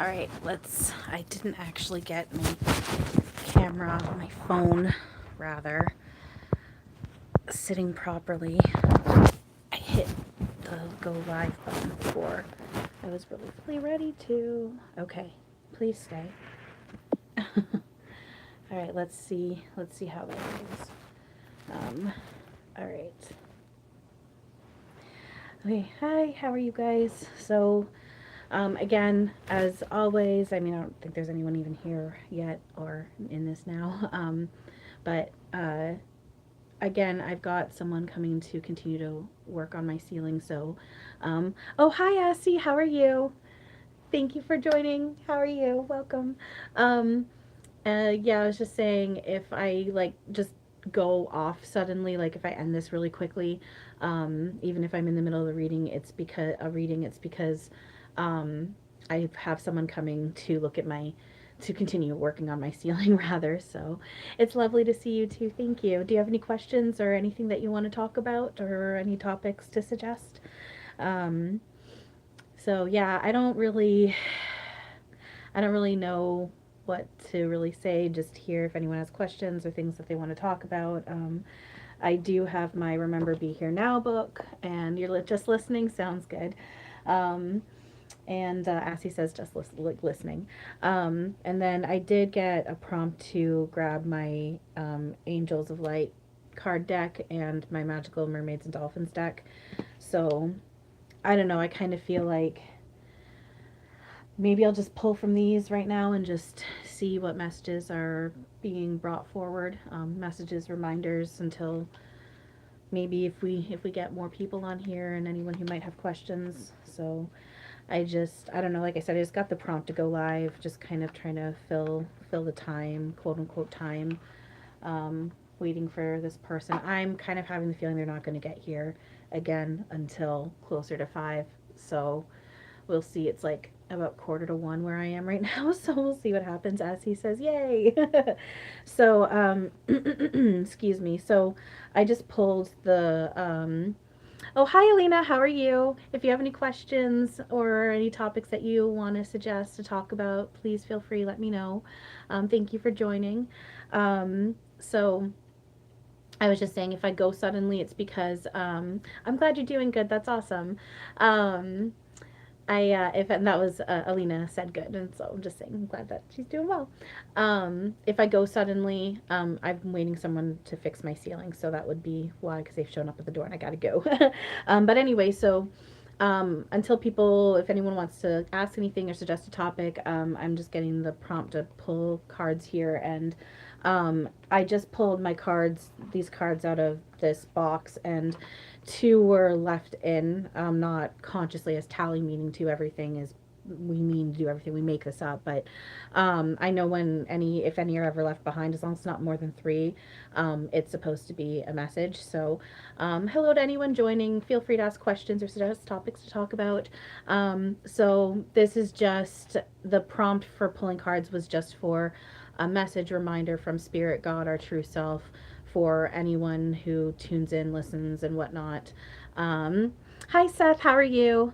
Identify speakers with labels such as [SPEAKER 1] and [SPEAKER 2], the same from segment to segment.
[SPEAKER 1] All right, I didn't actually get my camera, my phone, rather, sitting properly. I hit the go live button before I was really ready to. Okay, please stay. All right, let's see how that goes. All right. Okay, hi, how are you guys? So, again, as always, I mean, I don't think there's anyone even here yet or in this now. But again, I've got someone coming to continue to work on my ceiling. So, oh, hi, Assie, how are you? Thank you for joining. How are you? Welcome. Um, yeah, I was just saying if I like just go off suddenly, like if I end this really quickly, even if I'm in the middle of the reading, it's because um, I have someone coming to look at to continue working on my ceiling rather. So it's lovely to see you too. Thank you. Do you have any questions or anything that you want to talk about or any topics to suggest? Um, so yeah, I don't really know what to really say. Just here if anyone has questions or things that they want to talk about. I do have my Remember Be Here Now book, and you're just listening. Sounds good. Um, and Assie says just listening. And then I did get a prompt to grab my Angels of Light card deck and my Magical Mermaids and Dolphins deck. So I don't know. I kind of feel like maybe I'll just pull from these right now and just see what messages are being brought forward. Messages, reminders until maybe if we get more people on here and anyone who might have questions. So I don't know, like I said, I just got the prompt to go live, just kind of trying to fill the time, quote unquote time, waiting for this person. I'm kind of having the feeling they're not going to get here again until closer to 5. So we'll see. It's like about quarter to 1 where I am right now, so we'll see what happens as he says, "Yay!" So, excuse me. So, I just pulled the. Oh, hi, Alina. How are you? If you have any questions or any topics that you want to suggest to talk about, please feel free. Let me know. Thank you for joining. So. I was just saying, if I go suddenly, it's because I'm glad you're doing good. That's awesome. Um, if and that was Alina said good, and so I'm just saying I'm glad that she's doing well. If I go suddenly, I've been waiting someone to fix my ceiling, so that would be why, because they've shown up at the door and I gotta go. But anyway, so until people, if anyone wants to ask anything or suggest a topic, I'm just getting the prompt to pull cards here, and I just pulled these cards out of this box, and 2 were left in, not consciously as tally, meaning to everything is we mean to do everything. We make this up, but I know if any are ever left behind, as long as it's not more than 3, it's supposed to be a message. So, hello to anyone joining. Feel free to ask questions or suggest topics to talk about. So this is just the prompt for pulling cards was just for a message reminder from Spirit, God, our true self, for anyone who tunes in, listens, and whatnot. Hi, Seth. How are you?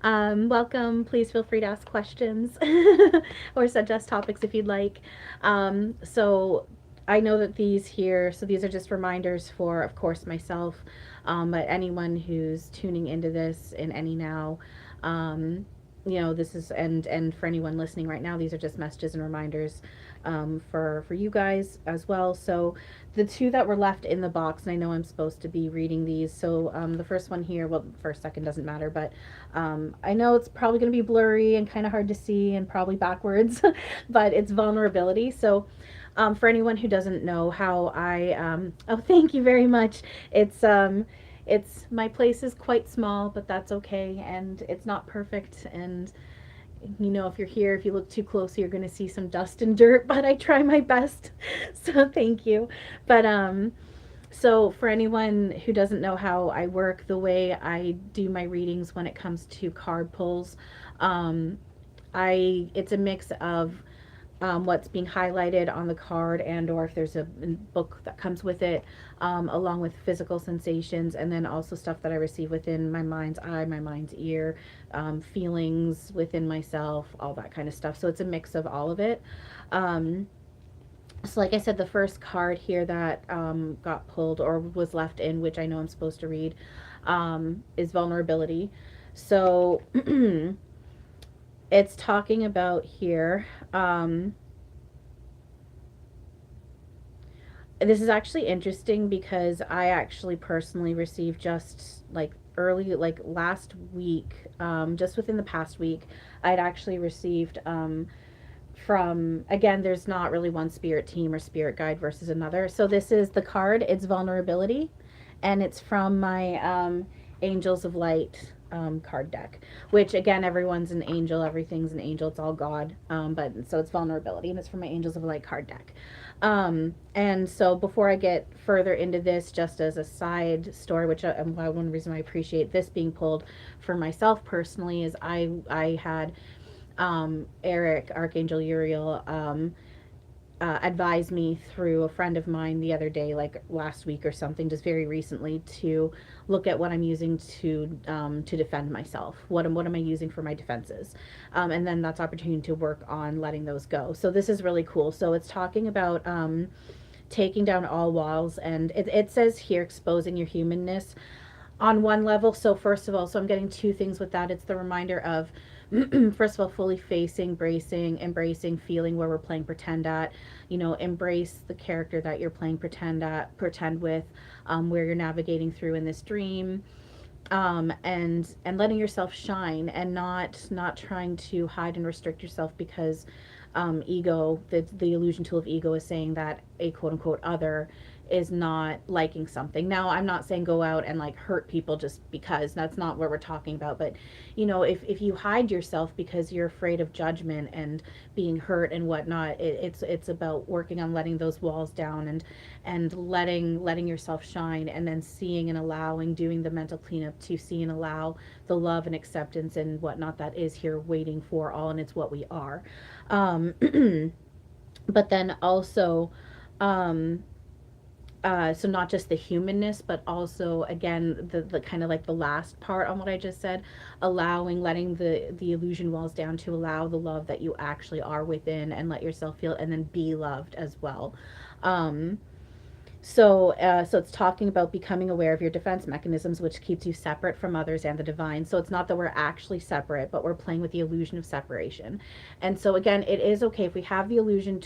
[SPEAKER 1] Welcome. Please feel free to ask questions or suggest topics if you'd like. So I know that these are just reminders for, of course, myself, but anyone who's tuning into this in any now. This is and for anyone listening right now, these are just messages and reminders for you guys as well. So the 2 that were left in the box, and I know I'm supposed to be reading these. So the first one here, well, first, second doesn't matter, but I know it's probably going to be blurry and kind of hard to see and probably backwards, but it's vulnerability. So for anyone who doesn't know how oh, thank you very much. It's my place is quite small, but that's okay, and it's not perfect. And if you're here, if you look too close, you're going to see some dust and dirt, but I try my best. So thank you. But so for anyone who doesn't know how I work, the way I do my readings when it comes to card pulls, it's a mix of what's being highlighted on the card, and or if there's a book that comes with it, along with physical sensations, and then also stuff that I receive within my mind's eye, my mind's ear, feelings within myself, all that kind of stuff. So it's a mix of all of it. Um, so like I said, the first card here that got pulled or was left in, which I know I'm supposed to read, is vulnerability. So it's talking about here. This is actually interesting because I actually personally received just like early, like last week, just within the past week, I'd actually received from, again, there's not really one spirit team or spirit guide versus another. So this is the card, it's vulnerability, and it's from my Angels of Light card deck, which again, everyone's an angel, everything's an angel, it's all God. But so it's vulnerability, and it's from my Angels of Light card deck. And so before I get further into this, just as a side story, which one reason I appreciate this being pulled for myself personally is I had Eric, Archangel Uriel, advised me through a friend of mine the other day, like last week or something, just very recently, to look at what I'm using to defend myself. What am I using for my defenses? And then that's opportunity to work on letting those go. So this is really cool. So it's talking about taking down all walls, and it says here exposing your humanness on one level. So first of all, so I'm getting two things with that. It's the reminder of first of all, fully facing, bracing, embracing, feeling where we're playing pretend at, embrace the character that you're playing pretend with, where you're navigating through in this dream, and letting yourself shine, and not trying to hide and restrict yourself because ego, the illusion tool of ego, is saying that a quote unquote other is not liking something. Now, I'm not saying go out and like hurt people just because. That's not what we're talking about. But if you hide yourself because you're afraid of judgment and being hurt and whatnot, it's about working on letting those walls down, and letting yourself shine, and then seeing and allowing, doing the mental cleanup to see and allow the love and acceptance and whatnot that is here waiting for all, and it's what we are. um, but then also, um, so not just the humanness, but also again the kind of like the last part on what I just said, allowing, letting the illusion walls down to allow the love that you actually are within, and let yourself feel, and then be loved as well. Um, so it's talking about becoming aware of your defense mechanisms, which keeps you separate from others and the divine. So it's not that we're actually separate, but we're playing with the illusion of separation. And so again, it is okay if we have the illusion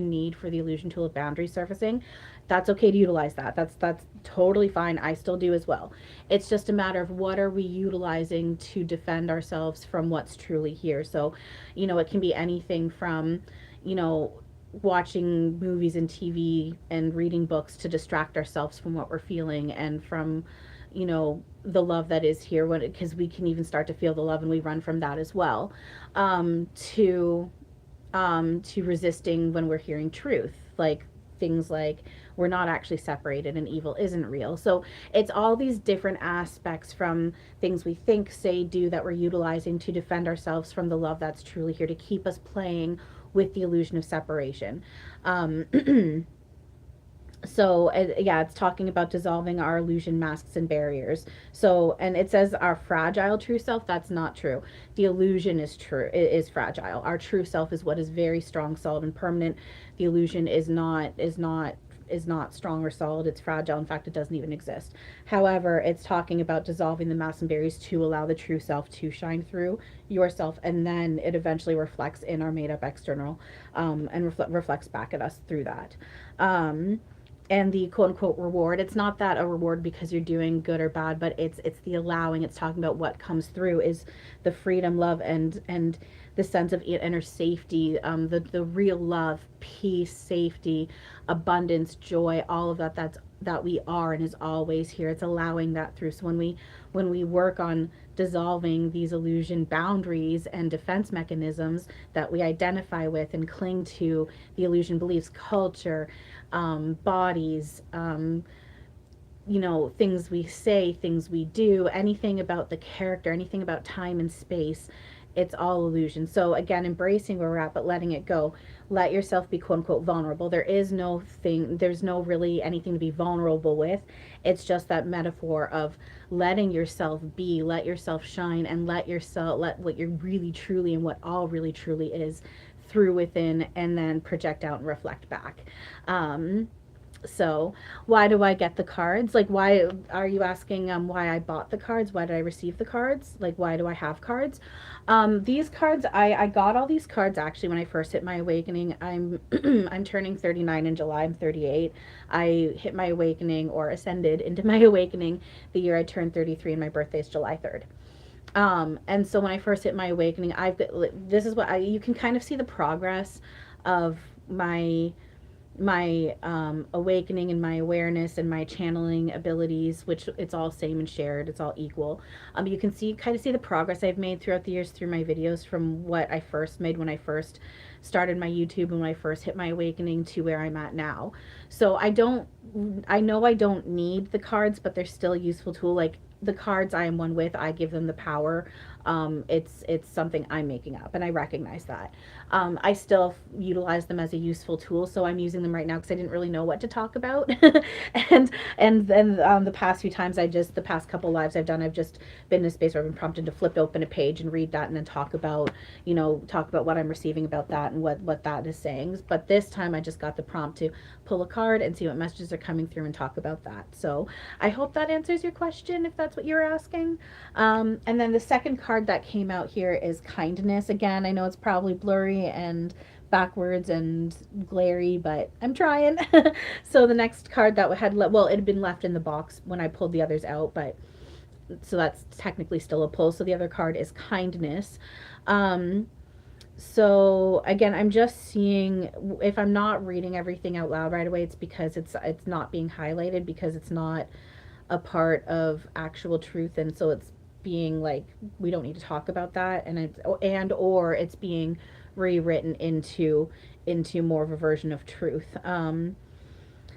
[SPEAKER 1] need for the illusion tool of boundary surfacing. That's okay to utilize that. That's totally fine. I still do as well. It's just a matter of what are we utilizing to defend ourselves from what's truly here. So, it can be anything from, you know, watching movies and TV and reading books to distract ourselves from what we're feeling, and from, the love that is here, when because we can even start to feel the love and we run from that as well, to resisting when we're hearing truth, like things like we're not actually separated and evil isn't real. So it's all these different aspects, from things we think, say, do, that we're utilizing to defend ourselves from the love that's truly here, to keep us playing with the illusion of separation. Um, so yeah, it's talking about dissolving our illusion masks and barriers. So, and it says our fragile true self. That's not true. The illusion is true, it is fragile. Our true self is what is very strong, solid, and permanent. The illusion is not strong or solid. It's fragile. In fact, it doesn't even exist. However, it's talking about dissolving the masks and barriers to allow the true self to shine through yourself, and then it eventually reflects in our made up external, and reflects back at us through that. And the quote unquote reward, it's not that a reward because you're doing good or bad, but it's the allowing. It's talking about what comes through is the freedom, love, and the sense of inner safety, the real love, peace, safety, abundance, joy, all of that we are and is always here. It's allowing that through. So when we work on dissolving these illusion boundaries and defense mechanisms that we identify with and cling to, the illusion beliefs, culture, bodies, things we say, things we do, anything about the character, anything about time and space, It's all illusion. So again, embracing where we're at, but letting it go. Let yourself be quote unquote vulnerable. There's no really anything to be vulnerable with. It's just that metaphor of letting yourself be, let yourself shine, and let what you're really truly and what all really truly is through within, and then project out and reflect back. So why do I get the cards? Like, why are you asking why I bought the cards? Why did I receive the cards? Like, why do I have cards? These cards, I got all these cards actually when I first hit my awakening. I'm I'm turning 39 in July. I'm 38. I hit my awakening, or ascended into my awakening, the year I turned 33, and my birthday is July 3rd. And so when I first hit my awakening, this is what you can kind of see the progress of my awakening and my awareness and my channeling abilities, which it's all same and shared, it's all equal. You can see kind of see the progress I've made throughout the years through my videos, from what I first made when I first started my YouTube and when I first hit my awakening to where I'm at now. So I know I don't need the cards, but they're still a useful tool. Like, the cards I am one with, I give them the power. It's something I'm making up, and I recognize that. I still utilize them as a useful tool, so I'm using them right now because I didn't really know what to talk about. and and then the past few times, the past couple lives I've done, I've just been in a space where I've been prompted to flip open a page and read that, and then talk about what I'm receiving about that and what that is saying. But this time I just got the prompt to pull a card and see what messages are coming through and talk about that. So I hope that answers your question, if that's what you're asking. And then the second card that came out here is kindness. Again, I know it's probably blurry and backwards and glary, but I'm trying. So the next card that it had been left in the box when I pulled the others out, but so that's technically still a pull. So the other card is kindness. So again, I'm just seeing, if I'm not reading everything out loud right away, it's because it's not being highlighted, because it's not a part of actual truth, and so it's being like, we don't need to talk about that, or it's being rewritten into more of a version of truth.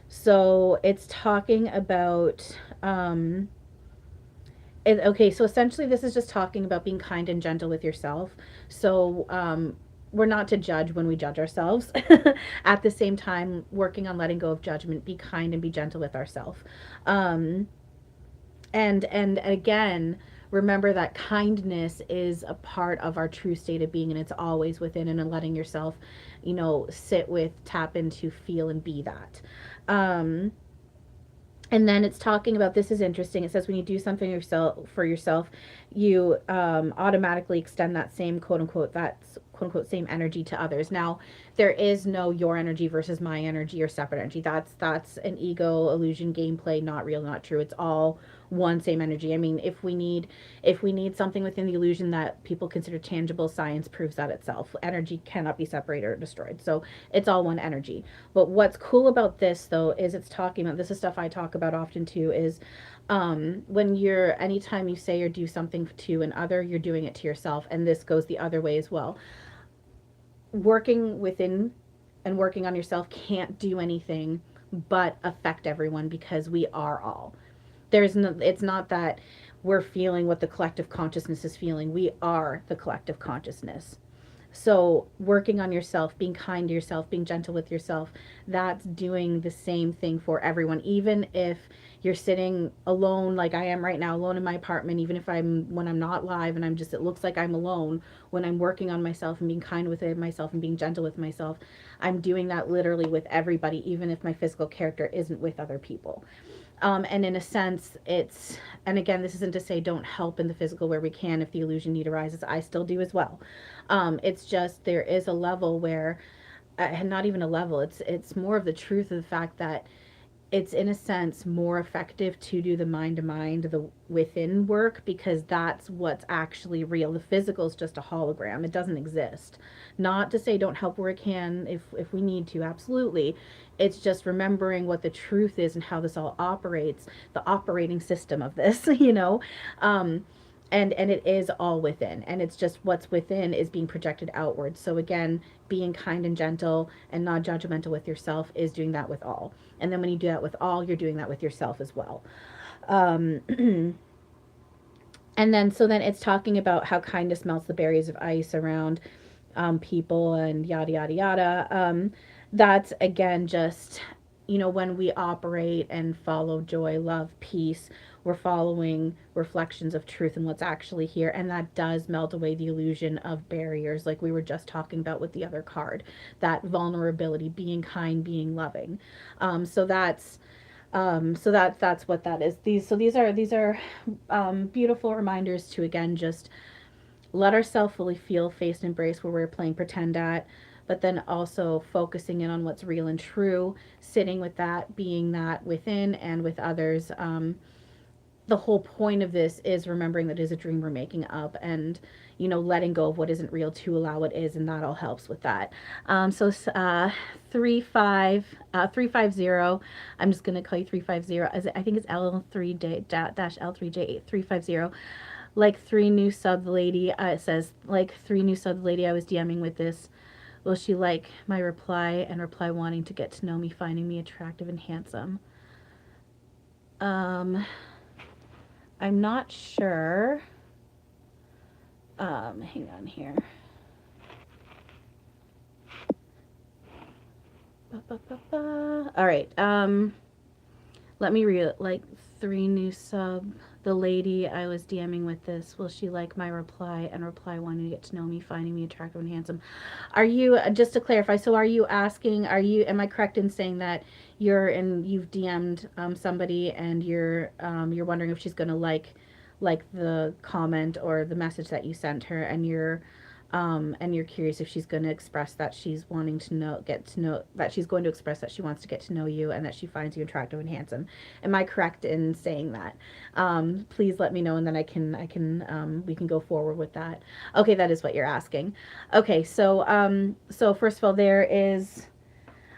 [SPEAKER 1] So it's talking about okay, so essentially this is just talking about being kind and gentle with yourself. So we're not to judge when we judge ourselves. At the same time, working on letting go of judgment, be kind and be gentle with ourselves. And again, remember that kindness is a part of our true state of being, and it's always within, and in letting yourself, sit with, tap into, feel, and be that. And then it's talking about, this is interesting. It says when you do something for yourself, you automatically extend that same quote unquote same energy to others. Now, there is no your energy versus my energy or separate energy. That's an ego illusion gameplay, not real, not true. It's all one same energy. I mean, if we need something within the illusion that people consider tangible, science proves that itself. Energy cannot be separated or destroyed. So it's all one energy. But what's cool about this, though, is it's talking about, this is stuff I talk about often too, is anytime you say or do something to an other, you're doing it to yourself. And this goes the other way as well. Working within and working on yourself can't do anything but affect everyone, because we are all. It's not that we're feeling what the collective consciousness is feeling. We are the collective consciousness. So working on yourself, being kind to yourself, being gentle with yourself, that's doing the same thing for everyone. Even if you're sitting alone, like I am right now, alone in my apartment, even if when I'm not live and it looks like I'm alone, when I'm working on myself and being kind with myself and being gentle with myself, I'm doing that literally with everybody, even if my physical character isn't with other people. And in a sense, and again, this isn't to say don't help in the physical where we can. If the illusion need arises, I still do as well. It's just, there is a level where, not even a level, it's more of the truth of the fact that it's in a sense more effective to do the mind to mind, the within work, because that's what's actually real. The physical is just a hologram. It doesn't exist. Not to say don't help where it can if we need to, absolutely. It's just remembering what the truth is and how this all operates, the operating system of this, and it is all within, and it's just what's within is being projected outward. So again, being kind and gentle and not judgmental with yourself is doing that with all. And then when you do that with all, you're doing that with yourself as well. And then, so then it's talking about how kindness melts the barriers of ice around people and yada, yada, yada. That's again just, when we operate and follow joy, love, peace, we're following reflections of truth and what's actually here. And that does melt away the illusion of barriers, like we were just talking about with the other card, that vulnerability, being kind, being loving. So that's what that is. These are beautiful reminders to again just let ourselves fully feel, face, and embrace where we're playing pretend at, but then also focusing in on what's real and true, sitting with that, being that within and with others. The whole point of this is remembering that it is a dream we're making up, and letting go of what isn't real to allow what is, and that all helps with that. So 350, I'm just going to call you 350, as I think it's L3 L3J350. Like three new sub lady, it says, like three new sub lady I was DMing with this. Will she like my reply and reply wanting to get to know me, finding me attractive and handsome? Um, I'm not sure. Hang on here. Ba, ba, ba, ba. All right. Let me read it. Like three new sub. The lady I was DMing with this. Will she like my reply and reply wanting to get to know me, finding me attractive and handsome? Are you, just to clarify? So are you asking? Am I correct in saying that you've DM'd somebody and you're wondering if she's gonna like the comment or the message that you sent her, and you're curious if she's going to express that she's wanting to that she's going to express that she wants to get to know you and that she finds you attractive and handsome. Am I correct in saying that? Please let me know, and then we can go forward with that. Okay, that is what you're asking. Okay, so first of all, there is,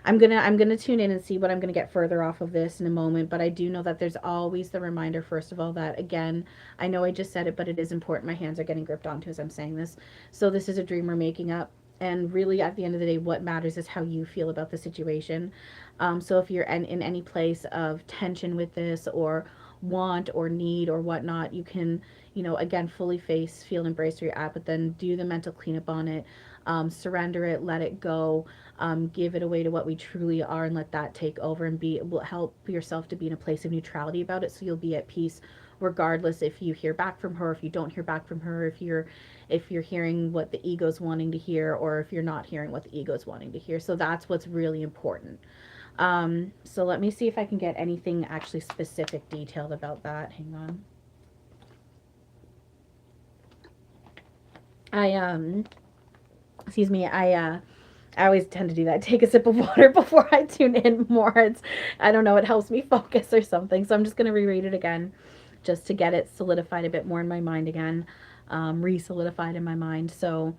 [SPEAKER 1] I'm gonna tune in and see what I'm gonna get further off of this in a moment. But I do know that there's always the reminder, first of all, that again, I know I just said it, but it is important. My hands are getting gripped onto as I'm saying this. So this is a dream we're making up. And really, at the end of the day, what matters is how you feel about the situation. So if you're in any place of tension with this, or want or need or whatnot, you can, again, fully face, feel, and embrace where you're at, but then do the mental cleanup on it. Surrender it, let it go, give it away to what we truly are, and let that take over, and will help yourself to be in a place of neutrality about it, so you'll be at peace regardless if you hear back from her, if you don't hear back from her, if you're hearing what the ego's wanting to hear, or if you're not hearing what the ego's wanting to hear. So that's what's really important. So let me see if I can get anything actually specific detailed about that. Hang on. I excuse me, I always tend to do that. Take a sip of water before I tune in more. I don't know, it helps me focus or something. So I'm just going to reread it again just to get it solidified a bit more in my mind again, re-solidified in my mind. So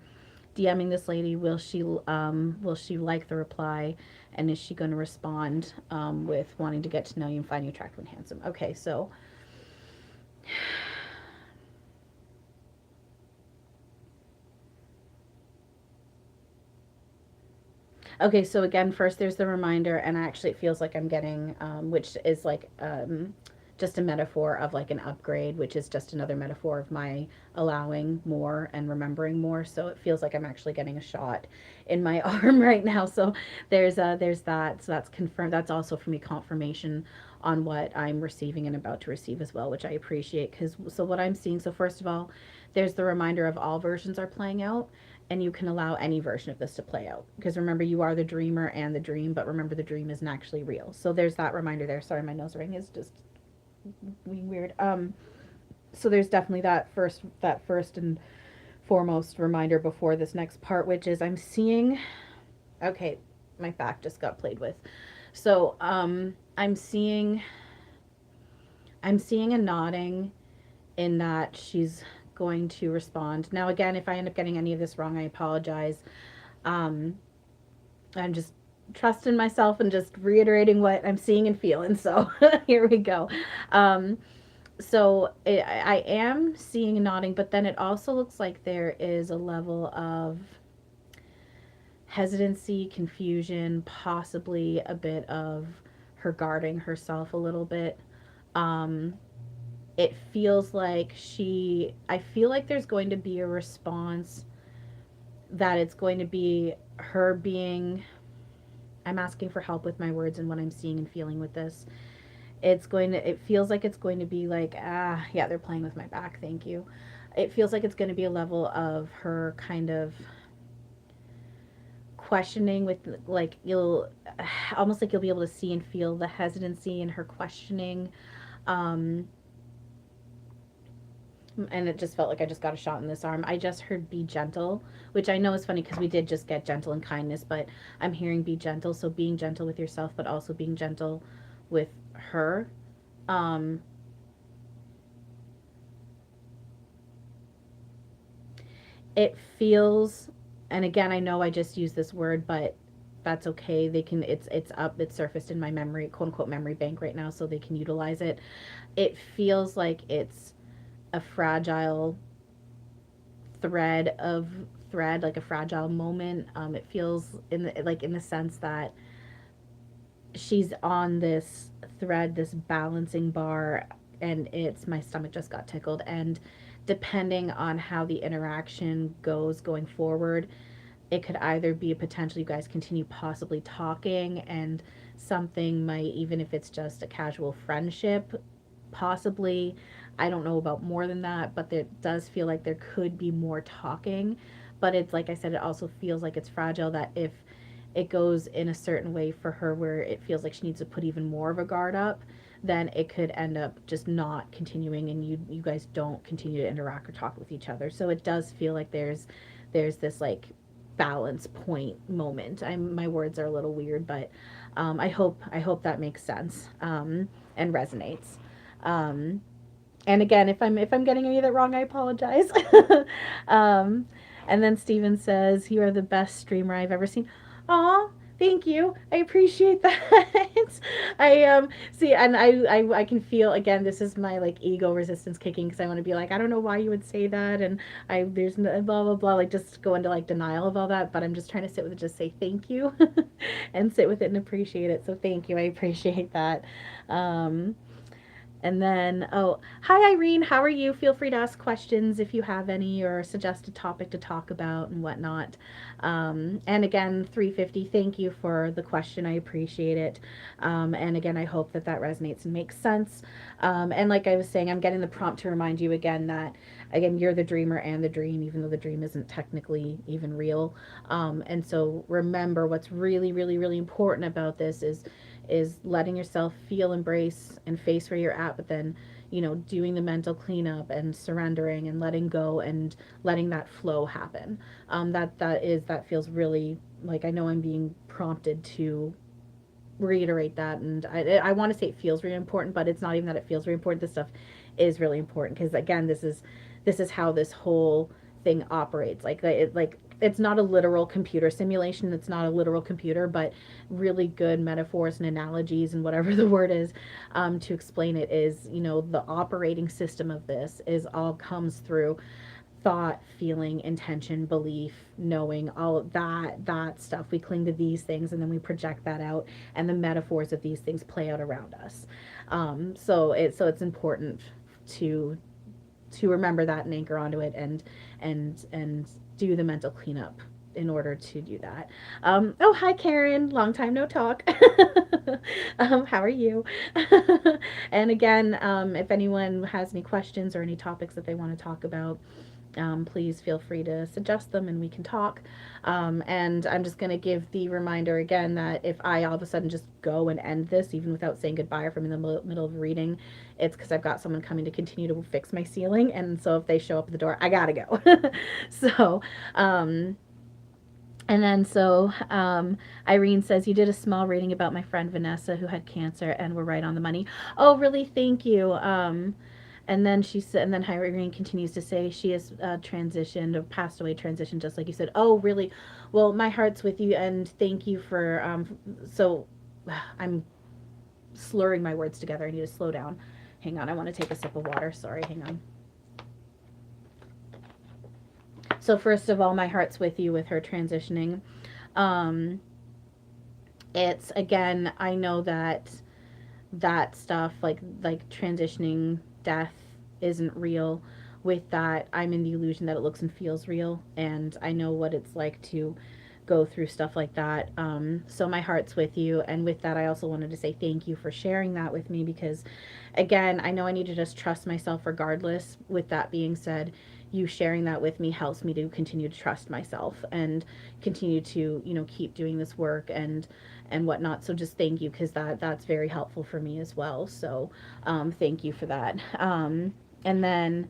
[SPEAKER 1] DMing this lady, will she like the reply, and is she going to respond with wanting to get to know you and find you attractive and handsome? Okay, so okay, so again, first there's the reminder, and actually it feels like I'm getting, which is like just a metaphor of like an upgrade, which is just another metaphor of my allowing more and remembering more. So it feels like I'm actually getting a shot in my arm right now. So there's that. So that's confirmed. That's also for me confirmation on what I'm receiving and about to receive as well, which I appreciate. Because so what I'm seeing. So first of all, there's the reminder of all versions are playing out, and you can allow any version of this to play out, because remember, you are the dreamer and the dream, but remember, the dream isn't actually real. So there's that reminder there. Sorry, my nose ring is just being weird. So there's definitely that first and foremost reminder before this next part, which is I'm seeing, okay, my back just got played with. So I'm seeing a nodding, in that she's going to respond. Now, again, if I end up getting any of this wrong, I apologize. Um, I'm just trusting myself and just reiterating what I'm seeing and feeling. So here we go. Um, I am seeing nodding, but then it also looks like there is a level of hesitancy, confusion, possibly a bit of her guarding herself a little bit. Um, it feels like I feel like there's going to be a response, that it's going to be her being, I'm asking for help with my words and what I'm seeing and feeling with this. It feels like it's going to be like, yeah, they're playing with my back, thank you. It feels like it's going to be a level of her kind of questioning, with like, you'll almost like you'll be able to see and feel the hesitancy in her questioning. um and it just felt like I just got a shot in this arm. I just heard be gentle, which I know is funny because we did just get gentle and kindness, but I'm hearing be gentle. So being gentle with yourself, but also being gentle with her. Um, it feels, and again, I know I just used this word, but that's okay. They can, it's up, it's surfaced in my memory, quote unquote, memory bank right now, so they can utilize it. It feels like it's a fragile thread of thread, like a fragile moment. It feels in the, like in the sense that she's on this thread, this balancing bar, and it's, my stomach just got tickled. And depending on how the interaction goes going forward, it could either be a potential you guys continue possibly talking, and something might, even if it's just a casual friendship, possibly, I don't know about more than that, but it does feel like there could be more talking. But it's like I said, it also feels like it's fragile, that if it goes in a certain way for her where it feels like she needs to put even more of a guard up, then it could end up just not continuing, and you guys don't continue to interact or talk with each other. So it does feel like there's this like balance point moment. My words are a little weird, but I hope that makes sense, and resonates. Um, and again, if I'm getting any of that wrong, I apologize. um, and then Steven says, "You are the best streamer I've ever seen." Aw, thank you. I appreciate that. I see, and I can feel, again, this is my like ego resistance kicking, because I want to be like, I don't know why you would say that, and there's no, blah blah blah, like just go into like denial of all that. But I'm just trying to sit with it, just say thank you, and sit with it and appreciate it. So thank you. I appreciate that. Um, and then, oh, hi Irene, how are you? Feel free to ask questions if you have any, or suggest a topic to talk about and whatnot. And again, 350, thank you for the question. I appreciate it. And again, I hope that that resonates and makes sense. And like I was saying, I'm getting the prompt to remind you again that, again, you're the dreamer and the dream, even though the dream isn't technically even real. And so remember, what's really, really, really important about this is letting yourself feel, embrace, and face where you're at, but then, doing the mental cleanup and surrendering and letting go and letting that flow happen. That feels really like, I know I'm being prompted to reiterate that, and I want to say it feels really important, but it's not even that it feels really important. This stuff is really important, because again, this is how this whole thing operates. Like it's not a literal computer simulation, it's not a literal computer, but really good metaphors and analogies and whatever the word is, to explain it, is, the operating system of this is all comes through thought, feeling, intention, belief, knowing, all of that stuff. We cling to these things, and then we project that out, and the metaphors of these things play out around us. So it's important to remember that and anchor onto it, and do the mental cleanup in order to do that. Oh, hi Karen, long time no talk. How are you? And again, if anyone has any questions or any topics that they want to talk about, please feel free to suggest them and we can talk. And I'm just going to give the reminder again that if I all of a sudden just go and end this, even without saying goodbye, or from in the middle of reading, it's because I've got someone coming to continue to fix my ceiling. And so if they show up at the door, I gotta go. So, and then Irene says, you did a small reading about my friend Vanessa who had cancer and were right on the money. Oh, really? Thank you. And then she said, and then Irene continues to say she has transitioned, or passed away, transitioned, just like you said. Oh, really? Well, my heart's with you, and thank you for. So, I'm slurring my words together. I need to slow down. Hang on, I want to take a sip of water. Sorry, hang on. So first of all, my heart's with you with her transitioning. It's, again, I know that stuff, like transitioning, death, isn't real. With that, I'm in the illusion that it looks and feels real, and I know what it's like to go through stuff like that. So my heart's with you, and with that, I also wanted to say thank you for sharing that with me, because again, I know I need to just trust myself regardless. With that being said, you sharing that with me helps me to continue to trust myself and continue to, keep doing this work and whatnot. So just thank you, because that's very helpful for me as well. So thank you for that. And then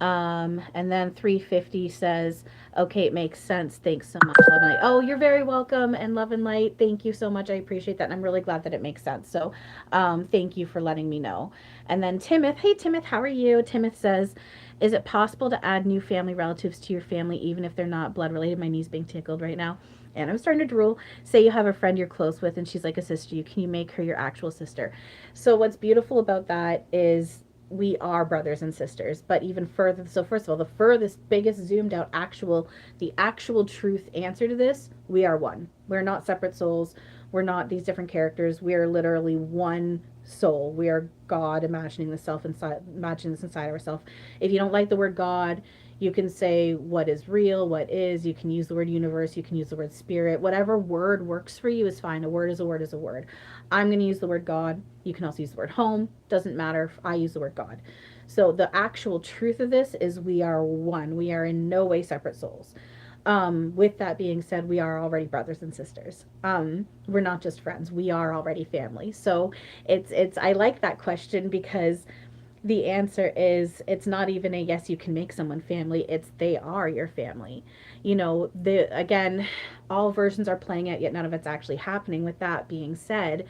[SPEAKER 1] and then 350 says, okay, it makes sense. Thanks so much, Love and Light. Oh, you're very welcome. And Love and Light, thank you so much. I appreciate that. And I'm really glad that it makes sense. So thank you for letting me know. And then Timoth, hey, Timoth, how are you? Timoth says, is it possible to add new family relatives to your family, even if they're not blood related? My knee's being tickled right now. And I'm starting to drool. Say you have a friend you're close with and she's like a sister to you. Can you make her your actual sister? So what's beautiful about that is we are brothers and sisters. But even further, so first of all, the furthest, biggest, zoomed out, the actual truth answer to this, we are one. We're not separate souls. We're not these different characters. We are literally one soul. We are God imagining this inside ourselves. If you don't like the word God, you can say what is real, what is. You can use the word universe. You can use the word spirit. Whatever word works for you is fine. A word is a word is a word. I'm going to use the word God. You can also use the word home. Doesn't matter. I use the word God. So the actual truth of this is we are one. We are in no way separate souls. With that being said, we are already brothers and sisters. We're not just friends. We are already family. So I like that question, because the answer is, it's not even a yes, you can make someone family. It's they are your family. Again, all versions are playing out, yet none of it's actually happening. With that being said,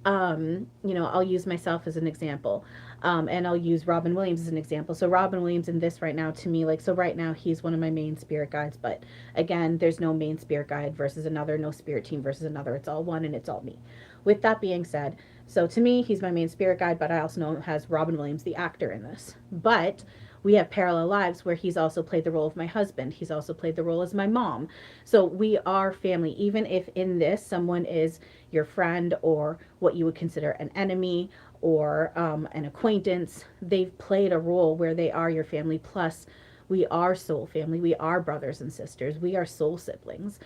[SPEAKER 1] I'll use myself as an example. And I'll use Robin Williams as an example. So Robin Williams in this right now, to me, so right now he's one of my main spirit guides, but again, there's no main spirit guide versus another, no spirit team versus another. It's all one and it's all me. With that being said, so to me, he's my main spirit guide, but I also know him as Robin Williams, the actor in this. But we have parallel lives where he's also played the role of my husband. He's also played the role as my mom. So we are family, even if in this someone is your friend or what you would consider an enemy or an acquaintance. They've played a role where they are your family. Plus, we are soul family. We are brothers and sisters. We are soul siblings.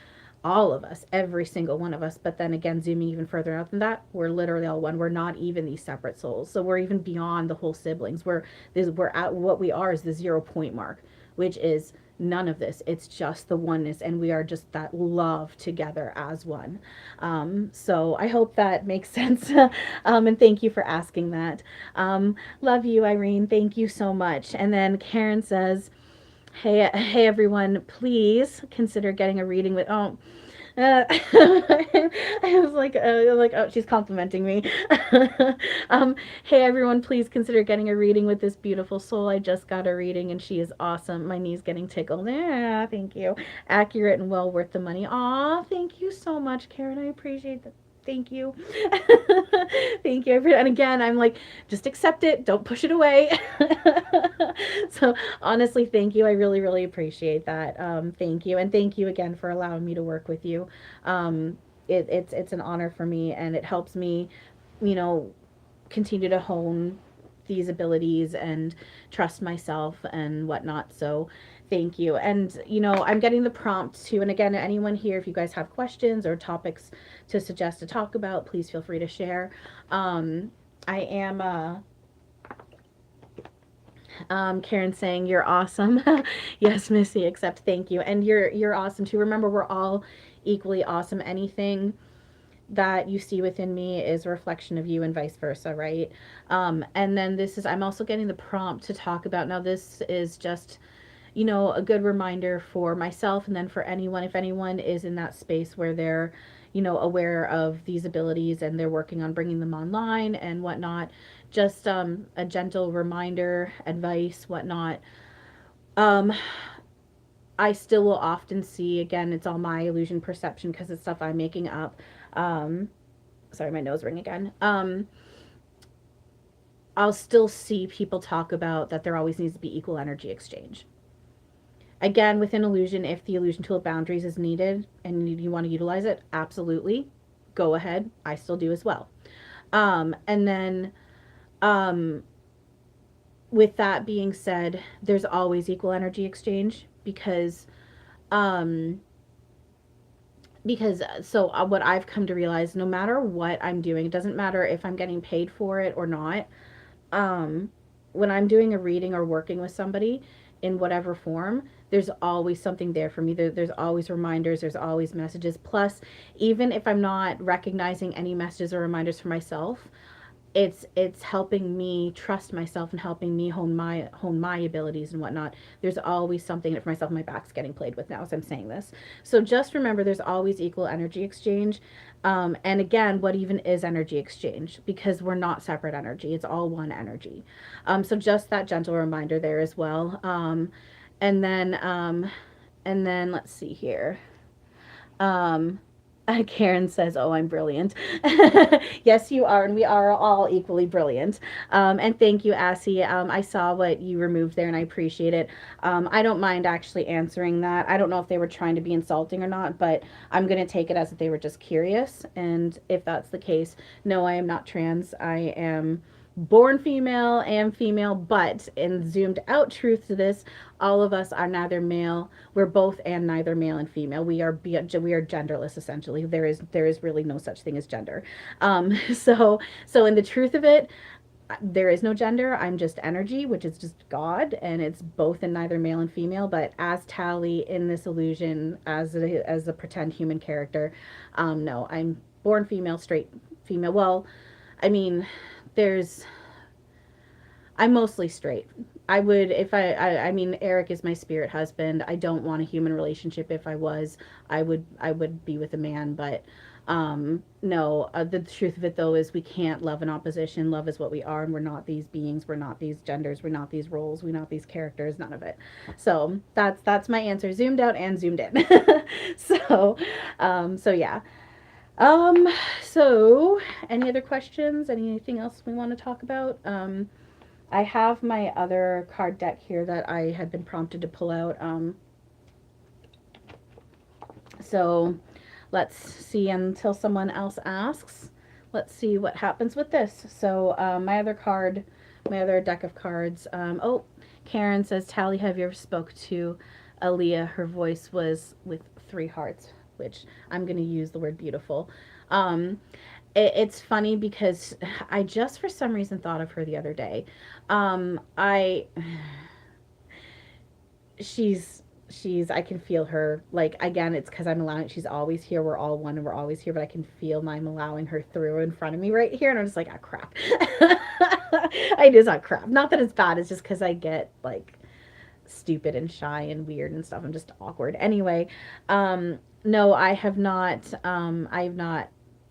[SPEAKER 1] All of us, every single one of us. But then again, zooming even further out than that, we're literally all one. We're not even these separate souls. So we're even beyond the whole siblings. We're at what we are is the 0 point mark, which is none of this. It's just the oneness, and we are just that love together as one. So I hope that makes sense. And thank you for asking that. Love you, Irene. Thank you so much. And then Karen says, hey everyone, please consider getting a reading with, I was like, oh, she's complimenting me. Hey everyone, please consider getting a reading with this beautiful soul. I just got a reading and she is awesome. My knee's getting tickled. Thank you. Accurate and well worth the money. Aw, thank you so much, Karen. I appreciate that. Thank you. Thank you. And again, I'm like, just accept it. Don't push it away. So honestly, thank you. I really, really appreciate that. Thank you. And thank you again for allowing me to work with you. It's an honor for me, and it helps me, you know, continue to hone these abilities and trust myself and whatnot. So thank you. And, I'm getting the prompt too. And again, anyone here, if you guys have questions or topics to suggest to talk about, please feel free to share. I am, Karen saying you're awesome. Yes, Missy, except thank you. And you're awesome too. Remember, we're all equally awesome. Anything that you see within me is a reflection of you and vice versa, right? And then I'm also getting the prompt to talk about, now this is just, a good reminder for myself, and then for anyone, if anyone is in that space where they're, aware of these abilities and they're working on bringing them online and whatnot, just a gentle reminder, advice, whatnot. I still will often see, again, it's all my illusion perception because it's stuff I'm making up. Sorry, my nose ring again. I'll still see people talk about that there always needs to be equal energy exchange. Again, within illusion, if the illusion tool boundaries is needed and you want to utilize it, absolutely, go ahead. I still do as well. And then with that being said, there's always equal energy exchange um because what I've come to realize, no matter what I'm doing, it doesn't matter if I'm getting paid for it or not. um, when I'm doing a reading or working with somebody in whatever form, there's always something there for me. There's always reminders, there's always messages. Plus, even if I'm not recognizing any messages or reminders for myself, it's helping me trust myself and helping me hone my abilities and whatnot. There's always something for myself. My back's getting played with now as I'm saying this. So just remember, there's always equal energy exchange. And again, what even is energy exchange? Because we're not separate energy. It's all one energy. So just that gentle reminder there as well. And then let's see here. Um, Karen says, "Oh, I'm brilliant." Yes, you are, and we are all equally brilliant. And thank you, Assie. I saw what you removed there, and I appreciate it. I don't mind actually answering that. I don't know if they were trying to be insulting or not, but I'm going to take it as if they were just curious. And if that's the case, no, I am not trans. I am born female and female, but in zoomed out truth to this, all of us are neither male. We're both and neither male and female. We are genderless essentially. There is really no such thing as gender. So in the truth of it, there is no gender. I'm just energy, which is just God, and it's both and neither male and female. But as Tally in this illusion, as a pretend human character, no, I'm born female, straight female. Well, I mean, there's I'm mostly straight. I would if I mean Eric is my spirit husband. I don't want a human relationship. If I was, I would be with a man, but no, the truth of it though is we can't love in opposition. Love is what we are, and we're not these beings, we're not these genders, we're not these roles, we're not these characters, none of it. So that's my answer, zoomed out and zoomed in. So yeah. um so any other questions, anything else we want to talk about? I have my other card deck here that I had been prompted to pull out. So let's see until someone else asks. Let's see what happens with this. So my other deck of cards. Oh, Karen says, Tally, have you ever spoke to Aaliyah? Her voice was with 3 hearts, which I'm going to use the word beautiful. Um, it's funny because I just for some reason thought of her the other day. I she's I can feel her, like, again, it's because I'm allowing, she's always here, we're all one and we're always here, but I can feel I'm allowing her through in front of me right here, and I'm just like, ah, crap. It is not crap, not that it's bad, it's just because I get like stupid and shy and weird and stuff. I'm just awkward anyway. No, I've not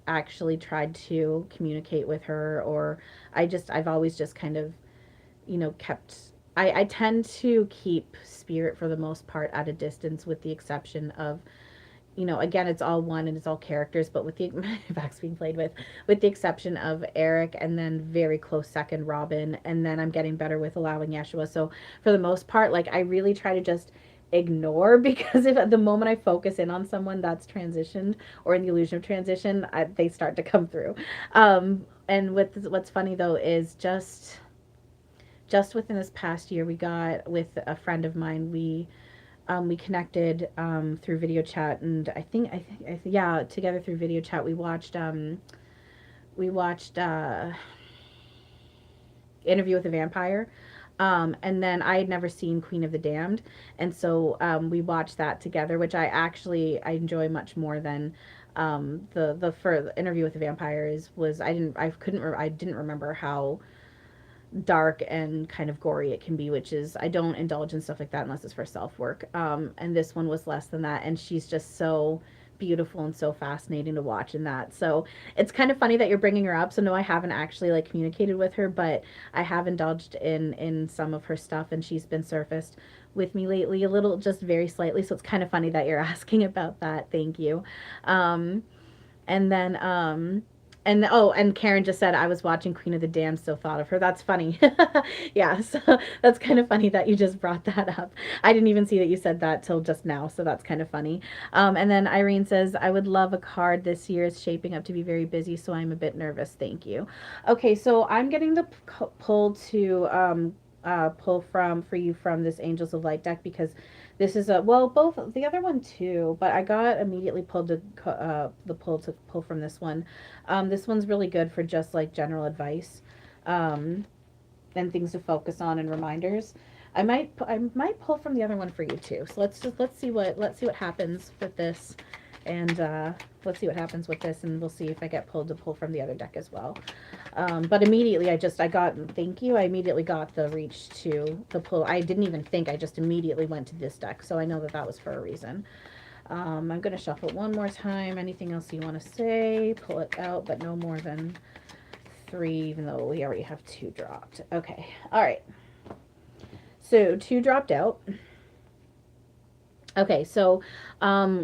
[SPEAKER 1] actually tried to communicate with her, or I've always just kind of, kept, I tend to keep spirit for the most part at a distance, with the exception of, again, it's all one and it's all characters, but with the my back's being played with the exception of Eric, and then very close second Robin, and then I'm getting better with allowing Yeshua. So for the most part, like, I really try to just ignore, because if at the moment I focus in on someone that's transitioned or in the illusion of transition, they start to come through. And what's funny though is just within this past year, we got with a friend of mine, we connected through video chat, and yeah, together through video chat, we watched Interview with a Vampire. And then I had never seen Queen of the Damned, and so we watched that together, which I enjoy much more than the for Interview with the Vampire was I didn't remember how dark and kind of gory it can be, which is, I don't indulge in stuff like that unless it's for self work. And this one was less than that, and she's just so beautiful and so fascinating to watch in that. So it's kind of funny that you're bringing her up. So no, I haven't actually like communicated with her, but I have indulged in some of her stuff, and she's been surfaced with me lately, a little, just very slightly. So it's kind of funny that you're asking about that. Thank you. Um, and then and Karen just said, I was watching Queen of the Damned, still thought of her. That's funny. Yeah, so that's kind of funny that you just brought that up. I didn't even see that you said that till just now, so that's kind of funny. And then Irene says, I would love a card. This year is shaping up to be very busy, so I'm a bit nervous. Thank you. Okay, so I'm getting the pull to pull for you from this Angels of Light deck, because this is a, well, both the other one too, but I got immediately pulled the pull to pull from this one. This one's really good for just like general advice, and things to focus on and reminders. I might pull from the other one for you too. So let's see what happens with this, and let's see what happens with this, and we'll see if I get pulled to pull from the other deck as well. But immediately I got, thank you, I immediately got the reach to the pull. I didn't even think, I just immediately went to this deck, so I know that that was for a reason. I'm going to shuffle one more time. Anything else you want to say, pull it out, but no more than 3, even though we already have 2 dropped. Okay, all right. So 2 dropped out. Okay, so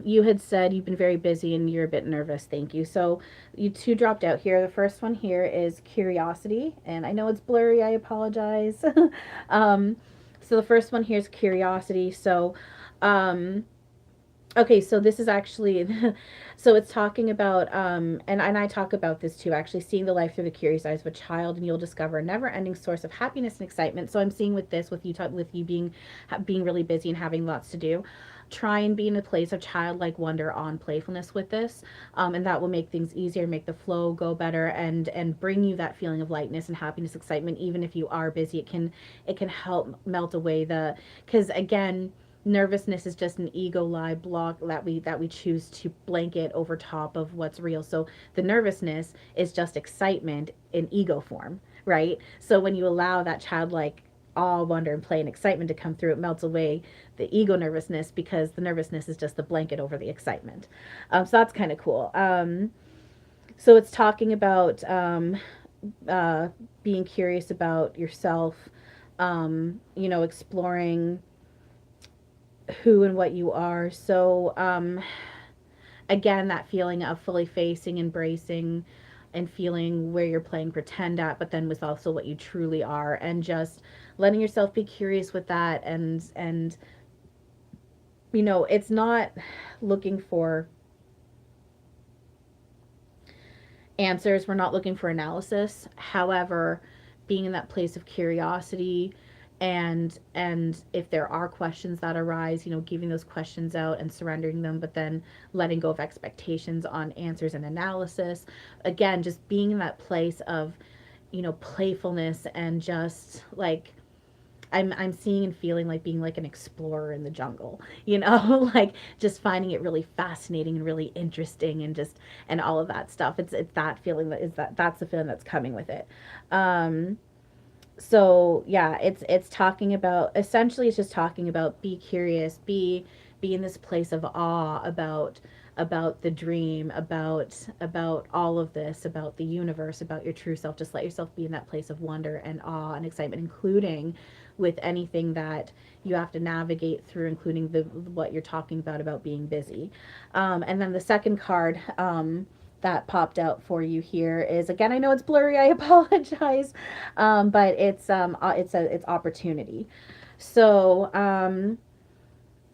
[SPEAKER 1] you had said you've been very busy and you're a bit nervous. Thank you. So you 2 dropped out here. The first one here is curiosity, and I know it's blurry. I apologize. So the first one here is curiosity. So, okay, so this is actually, so it's talking about, and I talk about this too, actually seeing the life through the curious eyes of a child, and you'll discover a never-ending source of happiness and excitement. So I'm seeing with this, with you being really busy and having lots to do, try and be in a place of childlike wonder, awe, and playfulness with this, and that will make things easier, make the flow go better, and bring you that feeling of lightness and happiness, excitement. Even if you are busy, it can help melt away the, because again, nervousness is just an ego lie block that we choose to blanket over top of what's real. So the nervousness is just excitement in ego form, right? So when you allow that childlike awe, wonder, and play and excitement to come through, it melts away the ego nervousness, because the nervousness is just the blanket over the excitement. So that's kind of cool. So it's talking about being curious about yourself, exploring who and what you are. So again, that feeling of fully facing, embracing, and feeling where you're playing pretend at, but then with also what you truly are, and just letting yourself be curious with that. And it's not looking for answers, we're not looking for analysis. However, being in that place of curiosity, and if there are questions that arise, giving those questions out and surrendering them, but then letting go of expectations on answers and analysis. Again, just being in that place of playfulness, and just like I'm seeing and feeling like being like an explorer in the jungle, like just finding it really fascinating and really interesting, and all of that stuff. It's that feeling, that's the feeling that's coming with it. So yeah, it's talking about, essentially it's just talking about, be curious, be in this place of awe about the dream, about all of this, about the universe, about your true self. Just let yourself be in that place of wonder and awe and excitement, including with anything that you have to navigate through, including what you're talking about being busy. And then the second card that popped out for you here is, again, I know it's blurry, I apologize, but it's opportunity. So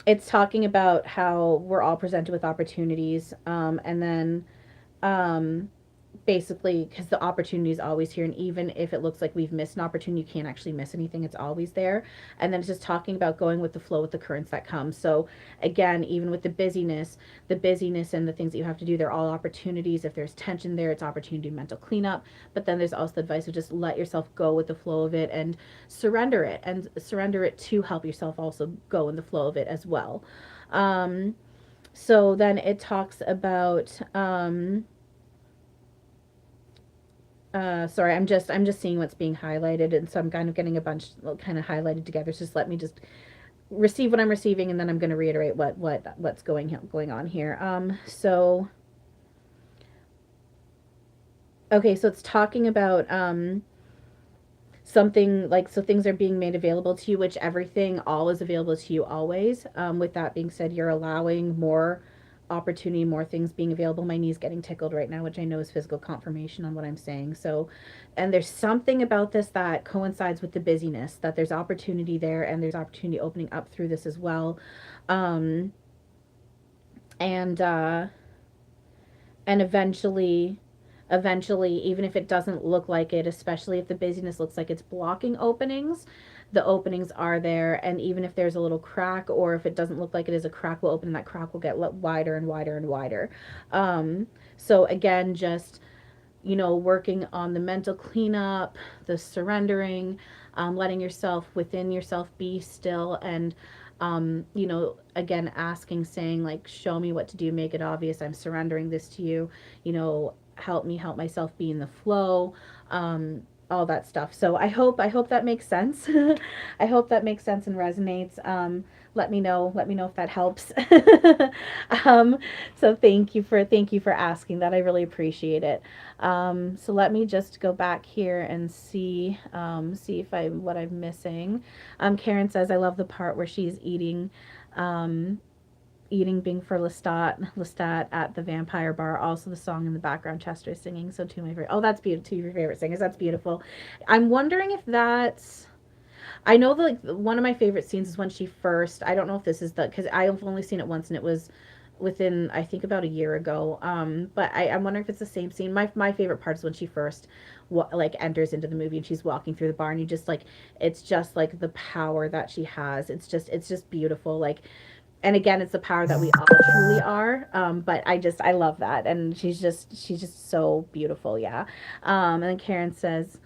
[SPEAKER 1] it's talking about how we're all presented with opportunities, and then basically, because the opportunity is always here, and even if it looks like we've missed an opportunity, you can't actually miss anything, it's always there. And then it's just talking about going with the flow, with the currents that come. So again, even with the busyness and the things that you have to do, they're all opportunities. If there's tension there, it's opportunity, mental cleanup. But then there's also the advice of just let yourself go with the flow of it, and surrender it to help yourself also go in the flow of it as well. So then it talks about sorry, I'm just seeing what's being highlighted, and so I'm kind of getting a bunch kind of highlighted together. So just let me just receive what I'm receiving, and then I'm going to reiterate what's going on here. So okay, so it's talking about something like, so things are being made available to you, which everything all is available to you always. With that being said, you're allowing more opportunity, more things being available. My knee's getting tickled right now, which I know is physical confirmation on what I'm saying. So, and there's something about this that coincides with the busyness, that there's opportunity there, and there's opportunity opening up through this as well. And eventually, even if it doesn't look like it, especially if the busyness looks like it's blocking openings, the openings are there, and even if there's a little crack, or if it doesn't look like it is a crack, will open, and that crack will get wider and wider and wider. So again, just, working on the mental cleanup, the surrendering, letting yourself, within yourself, be still, and again, asking, saying, like, show me what to do, make it obvious, I'm surrendering this to you, help me help myself be in the flow, all that stuff. So I hope that makes sense. I hope that makes sense and resonates. Let me know if that helps. um, so thank you for asking that. I really appreciate it. So let me just go back here and see if what I'm missing. Karen says, I love the part where she's eating Bing for Lestat at the vampire bar. Also the song in the background Chester is singing. So two of my favorite. Oh, that's beautiful. Two of your favorite singers. That's beautiful. I'm wondering if that's. I know that, like, one of my favorite scenes is when she first. I don't know if this is because I've only seen it once, and it was within, I think, about a year ago. But I'm wondering if it's the same scene. My favorite part is when she first like enters into the movie and she's walking through the bar, and you just, like, it's just like the power that she has. It's just beautiful. Like, and again, it's the power that we all truly are. But I love that, and she's just so beautiful. Yeah. And then Karen says,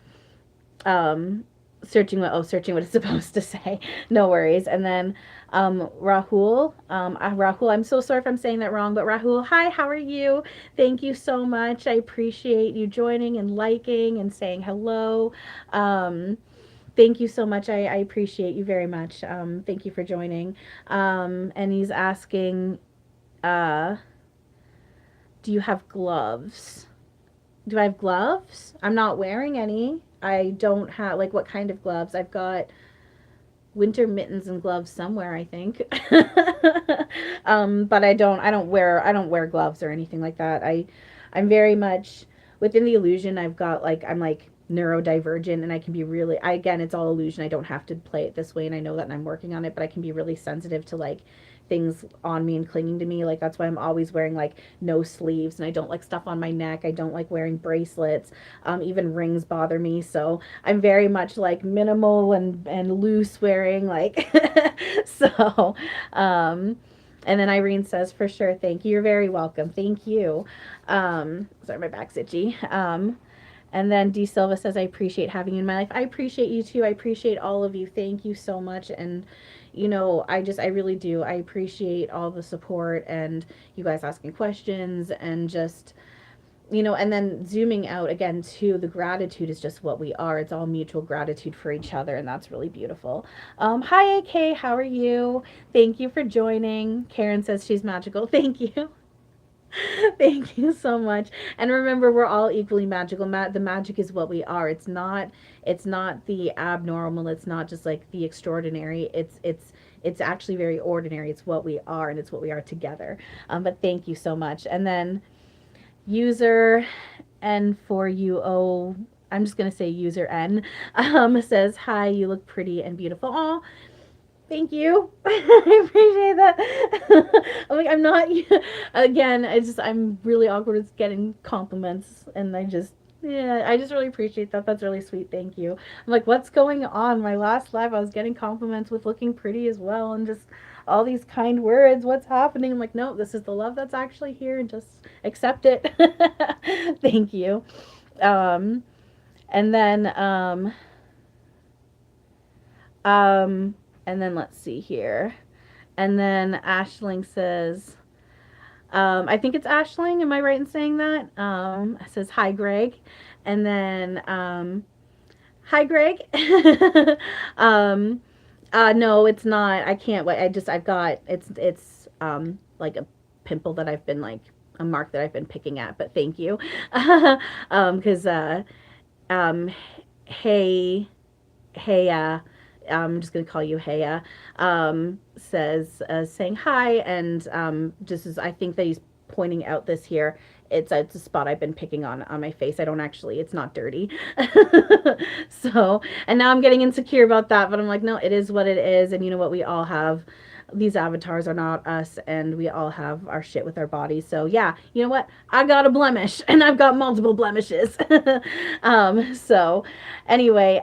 [SPEAKER 1] searching what it's supposed to say. No worries. And then Rahul, I'm so sorry if I'm saying that wrong, but Rahul, hi, how are you? Thank you so much. I appreciate you joining and liking and saying hello. Thank you so much. I appreciate you very much. Thank you for joining. And he's asking, do you have gloves? Do I have gloves? I'm not wearing any. I don't have, like, what kind of gloves? I've got winter mittens and gloves somewhere, I think. But I don't wear gloves or anything like that. I'm very much within the illusion. I'm like neurodivergent, and I can be really, again, it's all illusion. I don't have to play it this way, and I know that, and I'm working on it, but I can be really sensitive to, like, things on me and clinging to me. Like, that's why I'm always wearing, like, no sleeves, and I don't like stuff on my neck. I don't like wearing bracelets. Even rings bother me. So I'm very much, like, minimal and loose wearing, like. So and then Irene says, for sure, thank you. You're very welcome. Thank you. Sorry, my back's itchy. And then D Silva says, I appreciate having you in my life. I appreciate you too. I appreciate all of you. Thank you so much. And, I really do. I appreciate all the support and you guys asking questions, and just, and then zooming out again too, the gratitude is just what we are. It's all mutual gratitude for each other, and that's really beautiful. Hi, AK. How are you? Thank you for joining. Karen says she's magical. Thank you. Thank you so much. And remember, we're all equally magical. The magic is what we are. It's not the abnormal. It's not just, like, the extraordinary. It's actually very ordinary. It's what we are, and it's what we are together. But thank you so much. And then user N4UO, I'm just going to say user N, says, hi, you look pretty and beautiful. Oh, thank you. I appreciate that. I'm like, I'm not, again, I'm really awkward with getting compliments, and I just really appreciate that. That's really sweet. Thank you. I'm like, what's going on? My last live, I was getting compliments with looking pretty as well, and just all these kind words. What's happening? I'm like, no, this is the love that's actually here, and just accept it. Thank you. And then, let's see here. And then Ashling says, I think it's Ashling. Am I right in saying that? Says, hi, Greg. And then, hi, Greg. No, it's not. I can't wait. I've got, it's like a pimple that I've been, like, a mark that I've been picking at, but thank you. Cause, hey, I'm just going to call you Heya, says, saying hi, and just as I think that he's pointing out this here, it's a spot I've been picking on my face. I don't actually, it's not dirty. So, and now I'm getting insecure about that, but I'm like, no, it is what it is, and you know what, we all have, these avatars are not us, and we all have our shit with our bodies. So yeah, you know what, I got a blemish, and I've got multiple blemishes. So anyway,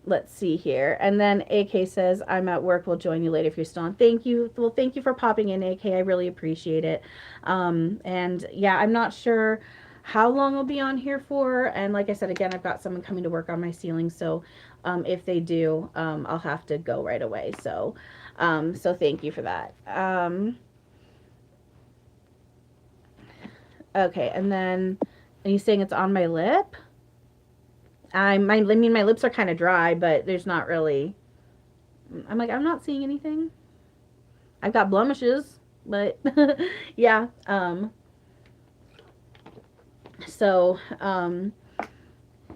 [SPEAKER 1] let's see here. And then AK says, I'm at work. We'll join you later if you're still on. Thank you. Well, thank you for popping in, AK. I really appreciate it. And yeah, I'm not sure how long I'll be on here for. And like I said, again, I've got someone coming to work on my ceiling. So if they do, I'll have to go right away. So, so thank you for that. Okay. And then are you saying it's on my lip? I mean, my lips are kind of dry, but there's not really. I'm like, I'm not seeing anything. I've got blemishes, but yeah. So,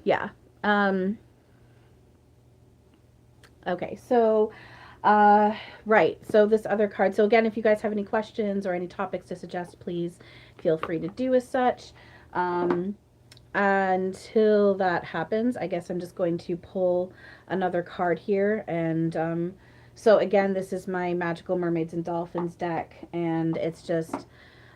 [SPEAKER 1] yeah. Okay. So, right. So this other card. So again, if you guys have any questions or any topics to suggest, please feel free to do as such. Until that happens, I guess I'm just going to pull another card here. And so again, this is my Magical Mermaids and Dolphins deck, and it's just,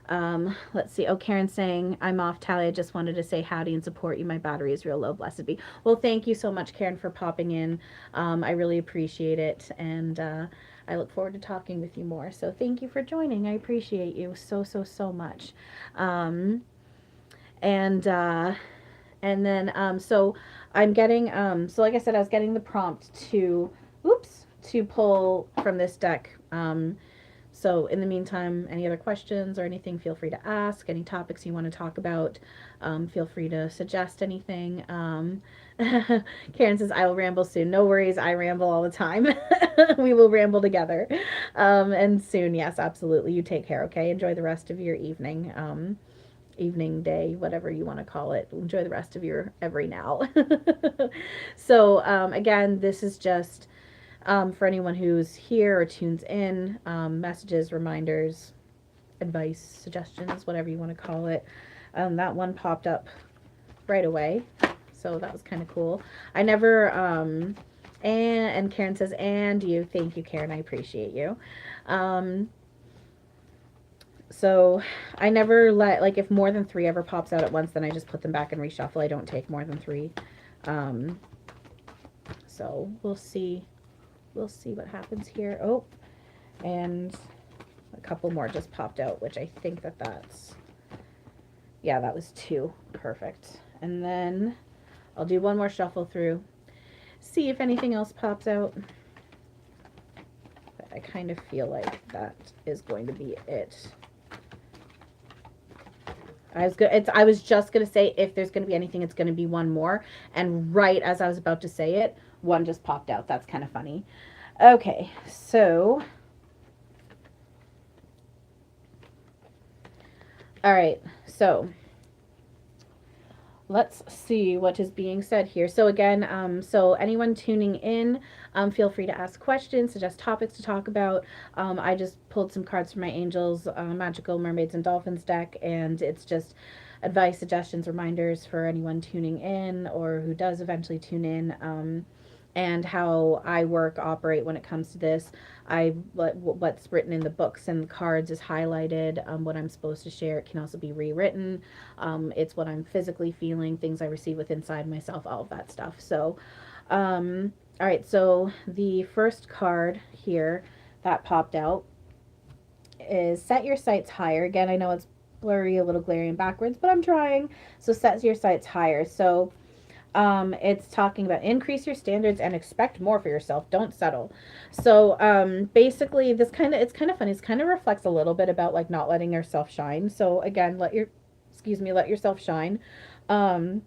[SPEAKER 1] let's see. Oh, Karen's saying, I'm off, Tally. I just wanted to say howdy and support you. My battery is real low. Blessed be. Well, thank you so much, Karen, for popping in. I really appreciate it, and I look forward to talking with you more. So thank you for joining. I appreciate you so, so, so much. And then so I'm getting so like I said, I was getting the prompt to pull from this deck. So in the meantime, any other questions or anything, feel free to ask. Any topics you want to talk about, feel free to suggest anything. Karen says, I will ramble soon. No worries, I ramble all the time. We will ramble together. And soon, yes, absolutely. You take care, okay? Enjoy the rest of your evening. Evening, day, whatever you want to call it. Enjoy the rest of your every now. So again, this is just for anyone who's here or tunes in, messages, reminders, advice, suggestions, whatever you want to call it. That one popped up right away, so that was kind of cool. I never and Karen says, and you. Thank you, Karen. I appreciate you. So I never let, like, if more than 3 ever pops out at once, then I just put them back and reshuffle. I don't take more than 3. So we'll see. We'll see what happens here. Oh, and a couple more just popped out, which I think that's, yeah, that was 2. Perfect. And then I'll do one more shuffle through, see if anything else pops out. But I kind of feel like that is going to be it. I was just gonna say, if there's gonna be anything, it's gonna be one more. And right as I was about to say it, one just popped out. That's kind of funny. Okay, so all right, so let's see what is being said here. So again, so anyone tuning in, feel free to ask questions, suggest topics to talk about. I just pulled some cards from my Angels Magical Mermaids and Dolphins deck, and it's just advice, suggestions, reminders for anyone tuning in or who does eventually tune in. And how I operate when it comes to this. What's written in the books and the cards is highlighted. What I'm supposed to share, it can also be rewritten. It's what I'm physically feeling, things I receive with inside myself, all of that stuff. So, all right, so the first card here that popped out is set your sights higher. Again, I know it's blurry, a little glary and backwards, but I'm trying. So set your sights higher. So it's talking about increase your standards and expect more for yourself. Don't settle. So basically, it's kind of funny. It kind of reflects a little bit about like not letting yourself shine. So again, let yourself shine. And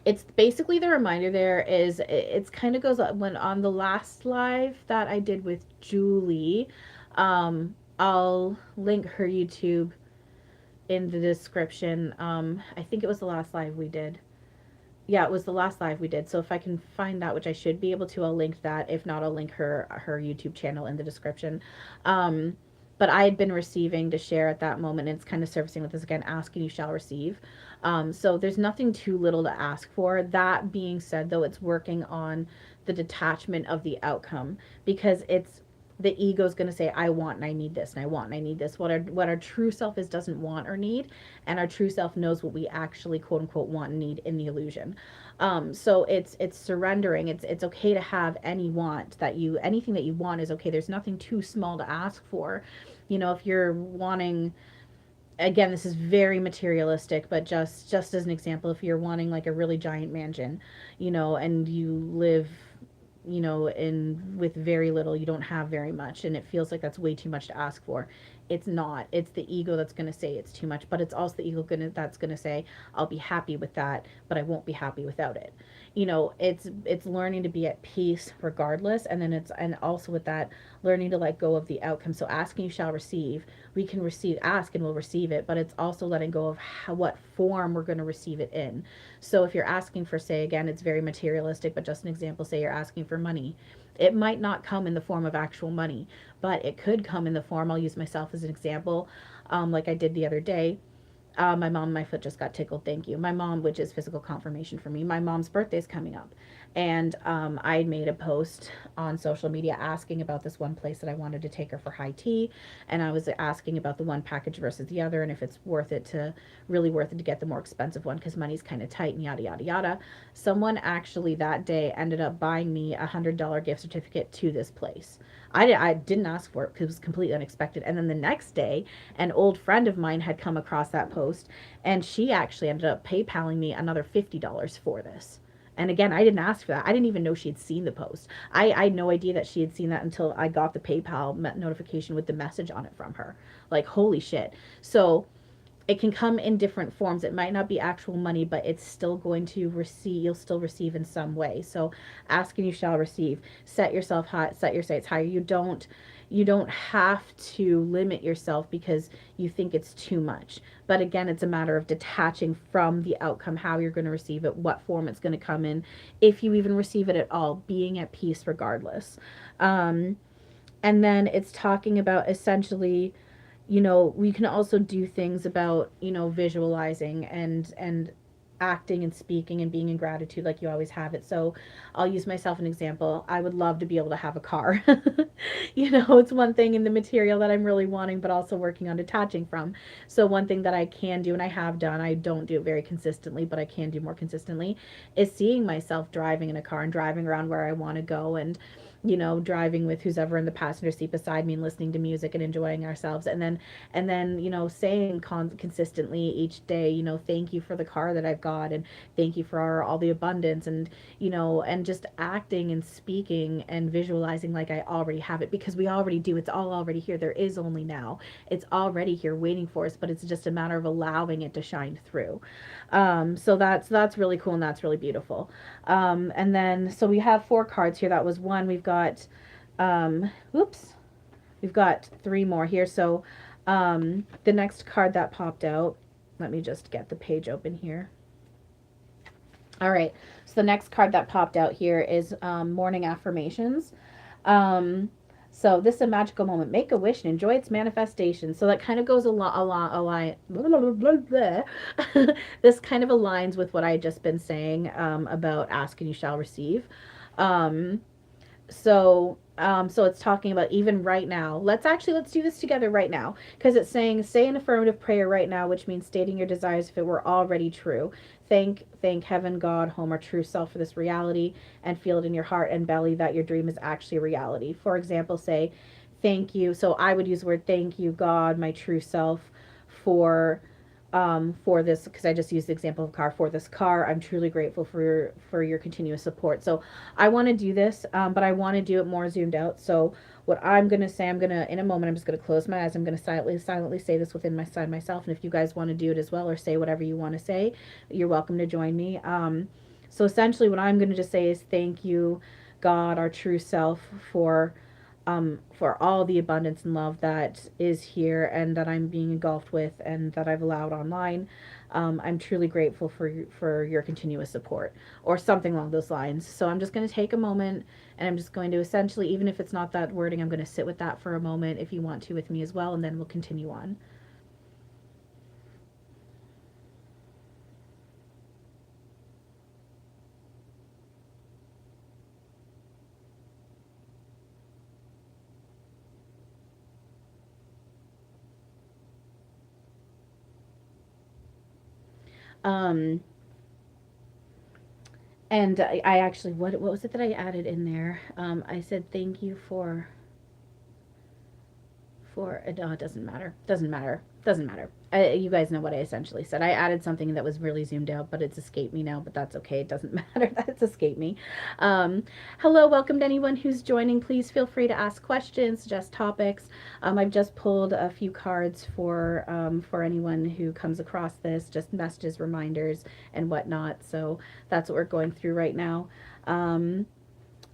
[SPEAKER 1] it's basically the reminder there is it's kind of goes when on the last live that I did with Julie. I'll link her YouTube in the description. I think it was the last live we did. Yeah, it was the last live we did. So if I can find that, which I should be able to, I'll link that. If not, I'll link her YouTube channel in the description. But I had been receiving to share at that moment, and it's kind of surfacing with this again, ask and you shall receive. So there's nothing too little to ask for. That being said, though, it's working on the detachment of the outcome, because it's the ego is going to say, I want and I need this and I want and I need this. What our true self is doesn't want or need, and our true self knows what we actually quote unquote want and need in the illusion. So it's surrendering. It's okay to have any want that you, anything that you want is okay. There's nothing too small to ask for. You know, if you're wanting, again, this is very materialistic, but just as an example, if you're wanting like a really giant mansion, you know, and you live, you know, in with very little, you don't have very much, and it feels like that's way too much to ask for. It's not. It's the ego that's going to say it's too much, but it's also the ego that's going to say, I'll be happy with that, but I won't be happy without it. You know, it's learning to be at peace regardless, and then it's, and also with that, learning to let go of the outcome. So asking, you shall receive. We can receive, ask and we'll receive it, but it's also letting go of how, what form we're going to receive it in. So if you're asking for, say, again, it's very materialistic, but just an example, say you're asking for money, it might not come in the form of actual money, but it could come in the form, I'll use myself as an example, like I did the other day. My mom, my foot just got tickled. Thank you. My mom, which is physical confirmation for me, my mom's birthday is coming up. And I made a post on social media asking about this one place that I wanted to take her for high tea. And I was asking about the one package versus the other, and if it's worth it to, really worth it to get the more expensive one because money's kind of tight and yada, yada, yada. Someone actually that day ended up buying me $100 gift certificate to this place. I didn't ask for it because it was completely unexpected. And then the next day, an old friend of mine had come across that post, and she actually ended up PayPaling me another $50 for this. And again, I didn't ask for that. I didn't even know she had seen the post. I had no idea that she had seen that until I got the PayPal notification with the message on it from her. Like, holy shit. So it can come in different forms. It might not be actual money, but it's still going to receive, you'll still receive in some way. So ask and you shall receive. Set yourself high, set your sights higher. You don't have to limit yourself because you think it's too much. But again, it's a matter of detaching from the outcome, how you're going to receive it, what form it's going to come in, if you even receive it at all, being at peace regardless. And then it's talking about essentially, you know, we can also do things about, you know, visualizing and acting and speaking and being in gratitude like you always have it. So I'll use myself an example. I would love to be able to have a car. You know, it's one thing in the material that I'm really wanting, but also working on detaching from. So one thing that I can do, and I have done, I don't do it very consistently, but I can do more consistently, is seeing myself driving in a car and driving around where I want to go, and you know, driving with who's ever in the passenger seat beside me and listening to music and enjoying ourselves. And then, you know, saying consistently each day, you know, thank you for the car that I've got, and thank you for all the abundance, and, you know, and just acting and speaking and visualizing like I already have it, because we already do. It's all already here. There is only now. It's already here waiting for us, but it's just a matter of allowing it to shine through. So that's really cool, and that's really beautiful. And then, so we have 4 cards here. That was one. Oops, we've got 3 more here. So, the next card that popped out, let me just get the page open here. All right. So the next card that popped out here is morning affirmations. So this is a magical moment. Make a wish and enjoy its manifestation. So that kind of goes align. This kind of aligns with what I had just been saying about ask and you shall receive. Um, so it's talking about even right now. Let's do this together right now, because it's saying say an affirmative prayer right now, which means stating your desires if it were already true. Thank heaven, God, home, or true self for this reality, and feel it in your heart and belly that your dream is actually a reality. For example, say thank you. So I would use the word thank you, God, my true self, for this, because I just used the example of car, for this car. I'm truly grateful for your continuous support. So I want to do this, but I want to do it more zoomed out. So what I'm going to say, in a moment, I'm just going to close my eyes. I'm going to silently say this within myself. And if you guys want to do it as well, or say whatever you want to say, you're welcome to join me. So essentially what I'm going to just say is thank you, God, our true self, for all the abundance and love that is here and that I'm being engulfed with and that I've allowed online. I'm truly grateful for your continuous support, or something along those lines. So I'm just going to take a moment, and I'm just going to essentially, even if it's not that wording, I'm going to sit with that for a moment if you want to with me as well, and then we'll continue on. Um, and I actually, what was it that I added in there? I said thank you for it. Oh, it doesn't matter. Doesn't matter. Doesn't matter. You guys know what I essentially said. I added something that was really zoomed out, but it's escaped me now. But that's okay. It doesn't matter that it's escaped me. Um, Hello, welcome to anyone who's joining. Please feel free to ask questions, suggest topics. I've just pulled a few cards for anyone who comes across this, just messages, reminders, and whatnot. So that's what we're going through right now. Um,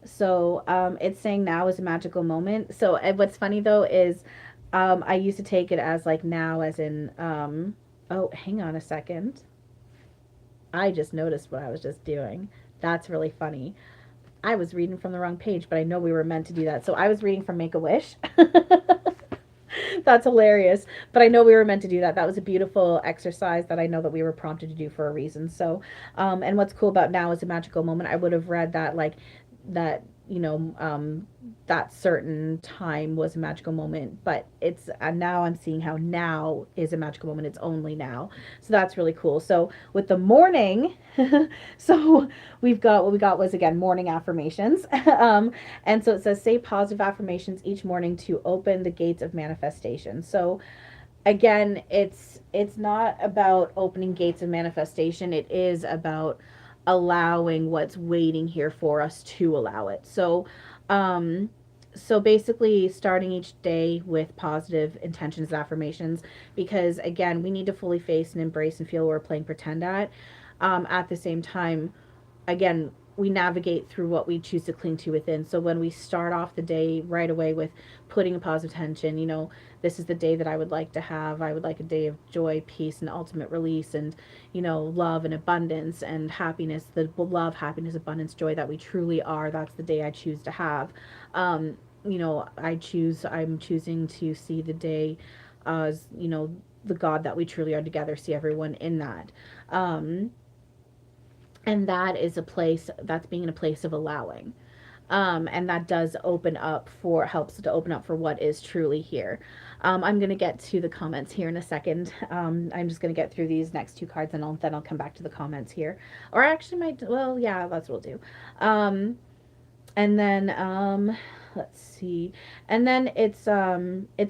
[SPEAKER 1] it's saying now is a magical moment. So what's funny though is I used to take it as like now as in oh, hang on a second. I just noticed what I was just doing. That's really funny. I was reading from the wrong page, but I know we were meant to do that. So I was reading from Make a Wish. That's hilarious. But I know we were meant to do that. That was a beautiful exercise that I know that we were prompted to do for a reason. So, and what's cool about now is a magical moment. I would have read that like that, that certain time was a magical moment, but it's now I'm seeing how now is a magical moment. It's only now. So that's really cool. So with the morning, so we've got what we got was again morning affirmations. And so it says say positive affirmations each morning to open the gates of manifestation. So again, it's not about opening gates of manifestation. It is about allowing what's waiting here for us to allow it. Um so basically starting each day with positive intentions and affirmations, because again, we need to fully face and embrace and feel what we're playing pretend at the same time, again, we navigate through what we choose to cling to within. So when we start off the day right away with putting a positive intention, this is the day that I would like to have. I would like a day of joy, peace, and ultimate release, and, love and abundance and happiness, the love, happiness, abundance, joy that we truly are. That's the day I choose to have. I'm choosing to see the day as, the God that we truly are together, see everyone in that. And that is a place that's being in a place of allowing, and that does open up for helps to open up for what is truly here. I'm going to get to the comments here in a second. I'm just going to get through these next two cards, and then I'll come back to the comments here, or actually might, well, yeah, that's what we'll do. And then let's see, and then it's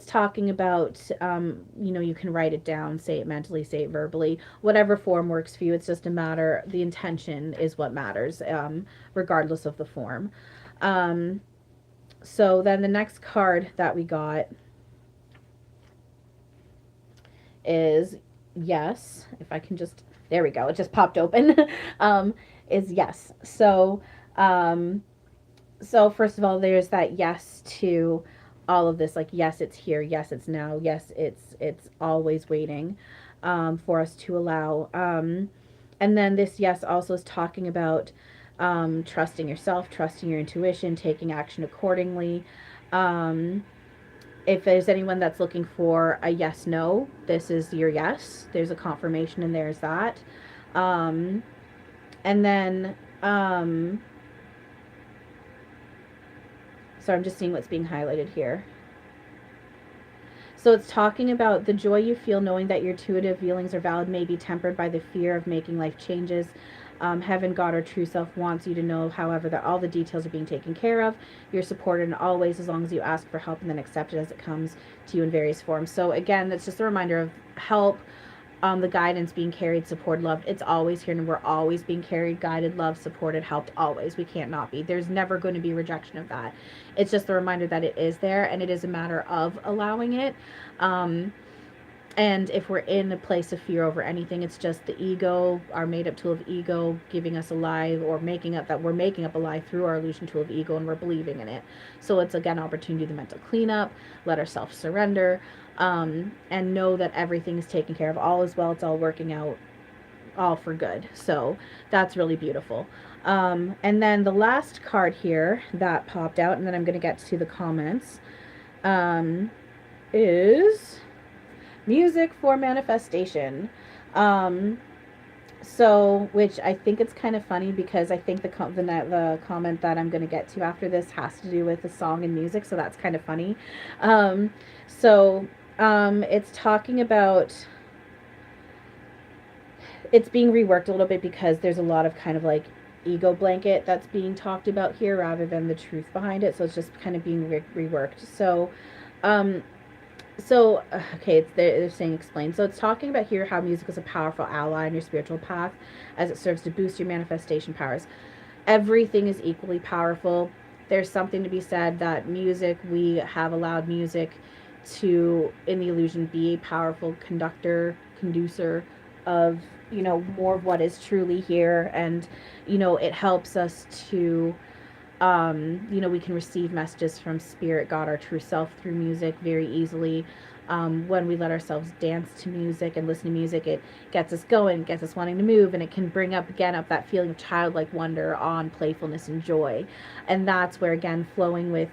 [SPEAKER 1] talking about, you can write it down, say it mentally, say it verbally, whatever form works for you. It's just a matter, the intention is what matters, regardless of the form. So then the next card that we got is yes. If I can just, there we go, it just popped open. Is yes. So first of all, there's that yes to all of this, like yes, it's here, yes, it's now, yes, it's always waiting, for us to allow. And then this yes also is talking about, trusting yourself, trusting your intuition, taking action accordingly. If there's anyone that's looking for a yes no, this is your yes. There's a confirmation, and there's that. Um, and then so I'm just seeing what's being highlighted here. So it's talking about the joy you feel knowing that your intuitive feelings are valid may be tempered by the fear of making life changes. Heaven, God, or true self wants you to know, however, that all the details are being taken care of. You're supported in all ways as long as you ask for help and then accept it as it comes to you in various forms. So again, that's just a reminder of help, the guidance, being carried, supported, loved. It's always here, and we're always being carried, guided, loved, supported, helped, always. We can't not be. There's never going to be rejection of that. It's just a reminder that it is there, and it is a matter of allowing it. And if we're in a place of fear over anything, it's just the ego, our made up tool of ego, giving us a lie, or making up that we're making up a lie through our illusion tool of ego, and we're believing in it. So it's again opportunity to mental cleanup, let ourselves surrender, and know that everything is taken care of. All is well. It's all working out, all for good. So that's really beautiful. And then the last card here that popped out, and then I'm going to get to the comments, is music for manifestation. So, which I think it's kind of funny, because I think the comment that I'm going to get to after this has to do with the song and music, so that's kind of funny. So it's talking about, it's being reworked a little bit because there's a lot of kind of like ego blanket that's being talked about here rather than the truth behind it. So it's just kind of being reworked. Um, okay, they're saying explain. So it's talking about here how music is a powerful ally in your spiritual path as it serves to boost your manifestation powers. Everything is equally powerful. There's something to be said that music, we have allowed music to, in the illusion, be a powerful conducer of, more of what is truly here. And, it helps us to, we can receive messages from spirit, God, our true self through music very easily. When we let ourselves dance to music and listen to music, it gets us going, gets us wanting to move, and it can bring up that feeling of childlike wonder, awe, and playfulness and joy. And that's where, again, flowing with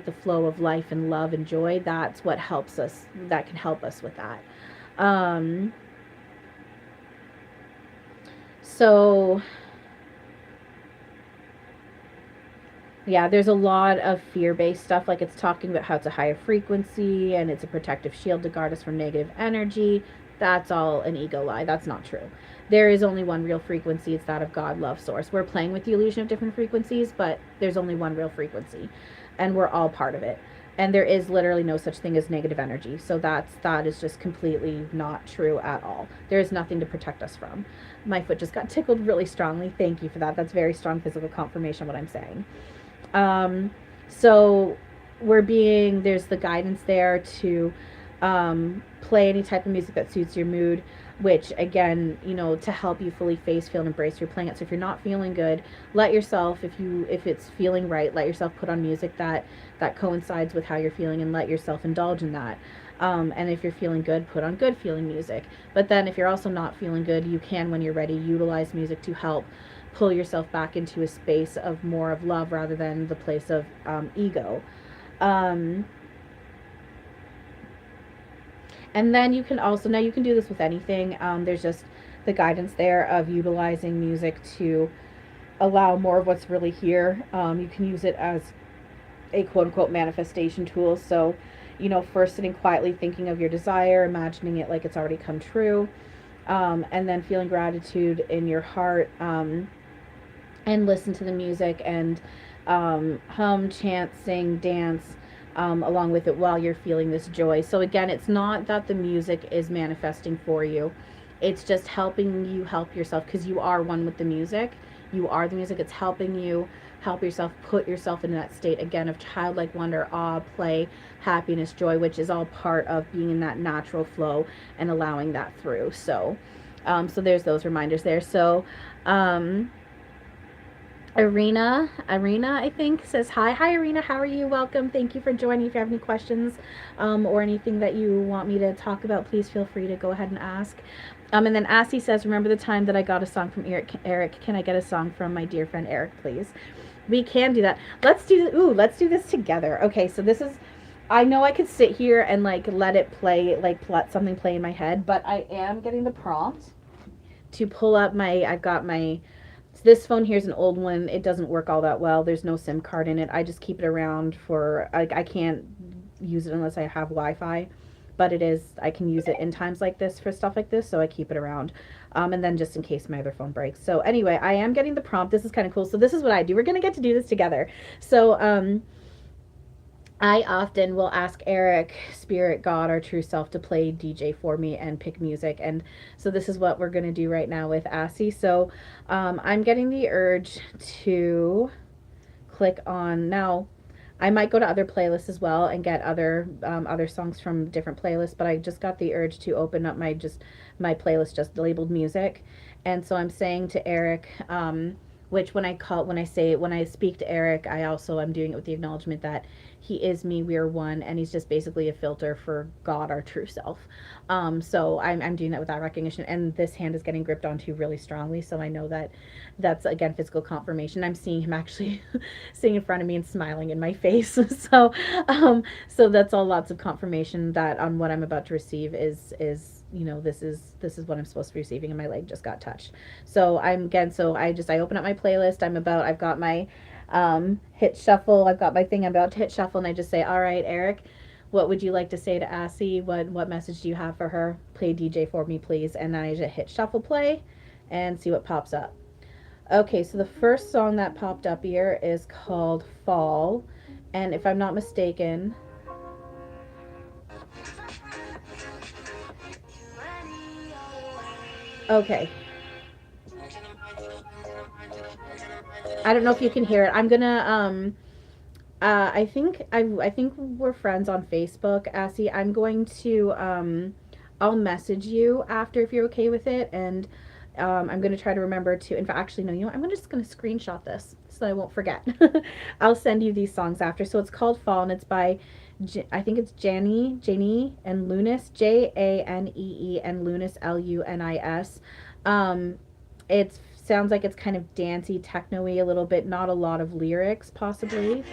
[SPEAKER 1] the flow of life and love and joy, that's what helps us, that can help us with that. So yeah, there's a lot of fear-based stuff. Like, it's talking about how it's a higher frequency and it's a protective shield to guard us from negative energy. That's all an ego lie. That's not true. There is only one real frequency. It's that of God, love, source. We're playing with the illusion of different frequencies, but there's only one real frequency, and we're all part of it. And there is literally no such thing as negative energy. So that is just completely not true at all. There is nothing to protect us from. My foot just got tickled really strongly. Thank you for that. That's very strong physical confirmation of what I'm saying. So there's the guidance there to play any type of music that suits your mood, which again, to help you fully face, feel, and embrace, you're playing it. So if you're not feeling good, let yourself, if it's feeling right, let yourself put on music that coincides with how you're feeling, and let yourself indulge in that. And if you're feeling good, put on good feeling music. But then if you're also not feeling good, you can, when you're ready, utilize music to help pull yourself back into a space of more of love rather than the place of ego. And then you can also, now you can do this with anything. There's just the guidance there of utilizing music to allow more of what's really here. You can use it as a quote unquote manifestation tool. So, first sitting quietly, thinking of your desire, imagining it like it's already come true. And then feeling gratitude in your heart, and listen to the music and hum, chant, sing, dance along with it while you're feeling this joy. So again, it's not that the music is manifesting for you. It's just helping you help yourself, because you are one with the music. You are the music. It's helping you help yourself put yourself in that state again of childlike wonder, awe, play, happiness, joy, which is all part of being in that natural flow and allowing that through. So there's those reminders there. So Arena, I think, says hi. Hi, Arena. How are you? Welcome. Thank you for joining. If you have any questions or anything that you want me to talk about, please feel free to go ahead and ask. And then Assy says, remember the time that I got a song from Eric? Can I get a song from my dear friend Eric, please? We can do that. Let's do this together. Okay, so this is, I know I could sit here and like let it play, like let something play in my head, but I am getting the prompt to pull up this phone here is an old one. It doesn't work all that well. There's no SIM card in it. I just keep it around for, I can't use it unless I have Wi-Fi, but I can use it in times like this for stuff like this, so I keep it around. And then just in case my other phone breaks. So anyway, I am getting the prompt. This is kind of cool. So this is what I do. We're going to get to do this together. So I often will ask Eric, Spirit, God, our true self, to play DJ for me and pick music. And so this is what we're going to do right now with Assy. So I'm getting the urge to click on, now I might go to other playlists as well and get other songs from different playlists, but I just got the urge to open up my playlist just labeled music. And so I'm saying to Eric, which when I speak to Eric, I'm doing it with the acknowledgement that he is me, we are one, and he's just basically a filter for God, our true self. So I'm doing that with that recognition, and this hand is getting gripped onto really strongly, so I know that's again physical confirmation. I'm seeing him actually sitting in front of me and smiling in my face. So that's all lots of confirmation that on what I'm about to receive is this is what I'm supposed to be receiving, and my leg just got touched. So I open up my playlist. I've got my hit shuffle. I've got my thing I'm about to hit shuffle, and I just say, all right, Eric, what would you like to say to Assie? What message do you have for her? Play DJ for me, please. And then I just hit shuffle play and see what pops up. Okay, so the first song that popped up here is called Fall. And if I'm not mistaken, okay, I don't know if you can hear it. I'm gonna I think we're friends on Facebook, Assie. I'm going to I'll message you after if you're okay with it, and I'm gonna try to remember to. In fact, actually, no. You know what? I'm just gonna screenshot this so that I won't forget. I'll send you these songs after. So it's called Fall, and it's by I think it's Janie and Lunis, Janee and Lunis, Lunis. It sounds like it's kind of dancey, techno-y a little bit, not a lot of lyrics possibly.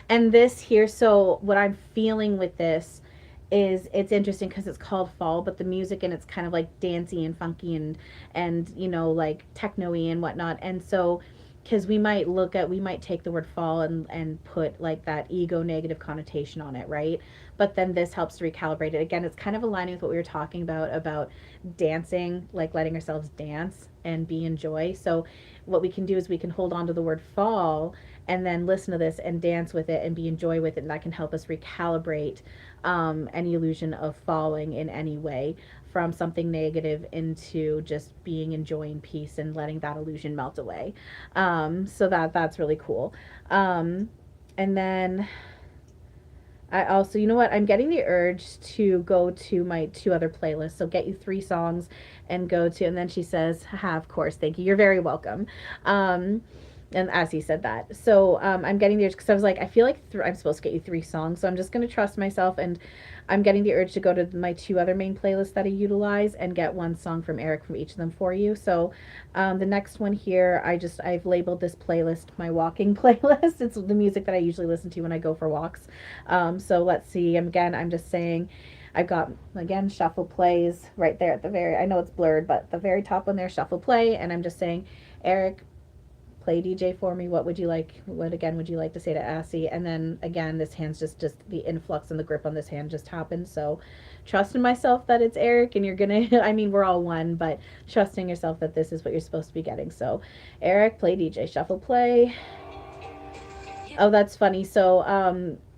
[SPEAKER 1] And this here, so what I'm feeling with this is it's interesting because it's called Fall, but the music and it's kind of like dancey and funky and you know like techno-y and whatnot. And so because we might take the word fall and put like that ego negative connotation on it, right? But then this helps to recalibrate it. Again, it's kind of aligning with what we were talking about dancing, like letting ourselves dance and be in joy. So what we can do is we can hold on to the word fall and then listen to this and dance with it and be in joy with it, and that can help us recalibrate any illusion of falling in any way from something negative into just being in joy and peace and letting that illusion melt away. So that's really cool. And then I also, you know what? I'm getting the urge to go to my two other playlists. So get you three songs and go to, and then she says, haha, of course, thank you. You're very welcome. And as he said that. So I'm getting the urge because I was like, I feel like I'm supposed to get you three songs. So I'm just going to trust myself. And I'm getting the urge to go to my two other main playlists that I utilize and get one song from Eric from each of them for you. So the next one here, I've labeled this playlist my walking playlist. It's the music that I usually listen to when I go for walks. So let's see. Again, I'm just saying I've got, again, shuffle plays right there at the very, I know it's blurred, but the very top one there, shuffle play. And I'm just saying, Eric, play DJ for me. What would you like? What again would you like to say to Assie? And then again, this hand's just the influx and the grip on this hand just happened. So trust in myself that it's Eric and you're gonna, I mean, we're all one, but trusting yourself that this is what you're supposed to be getting. So Eric, play DJ, shuffle play. Oh, that's funny. So,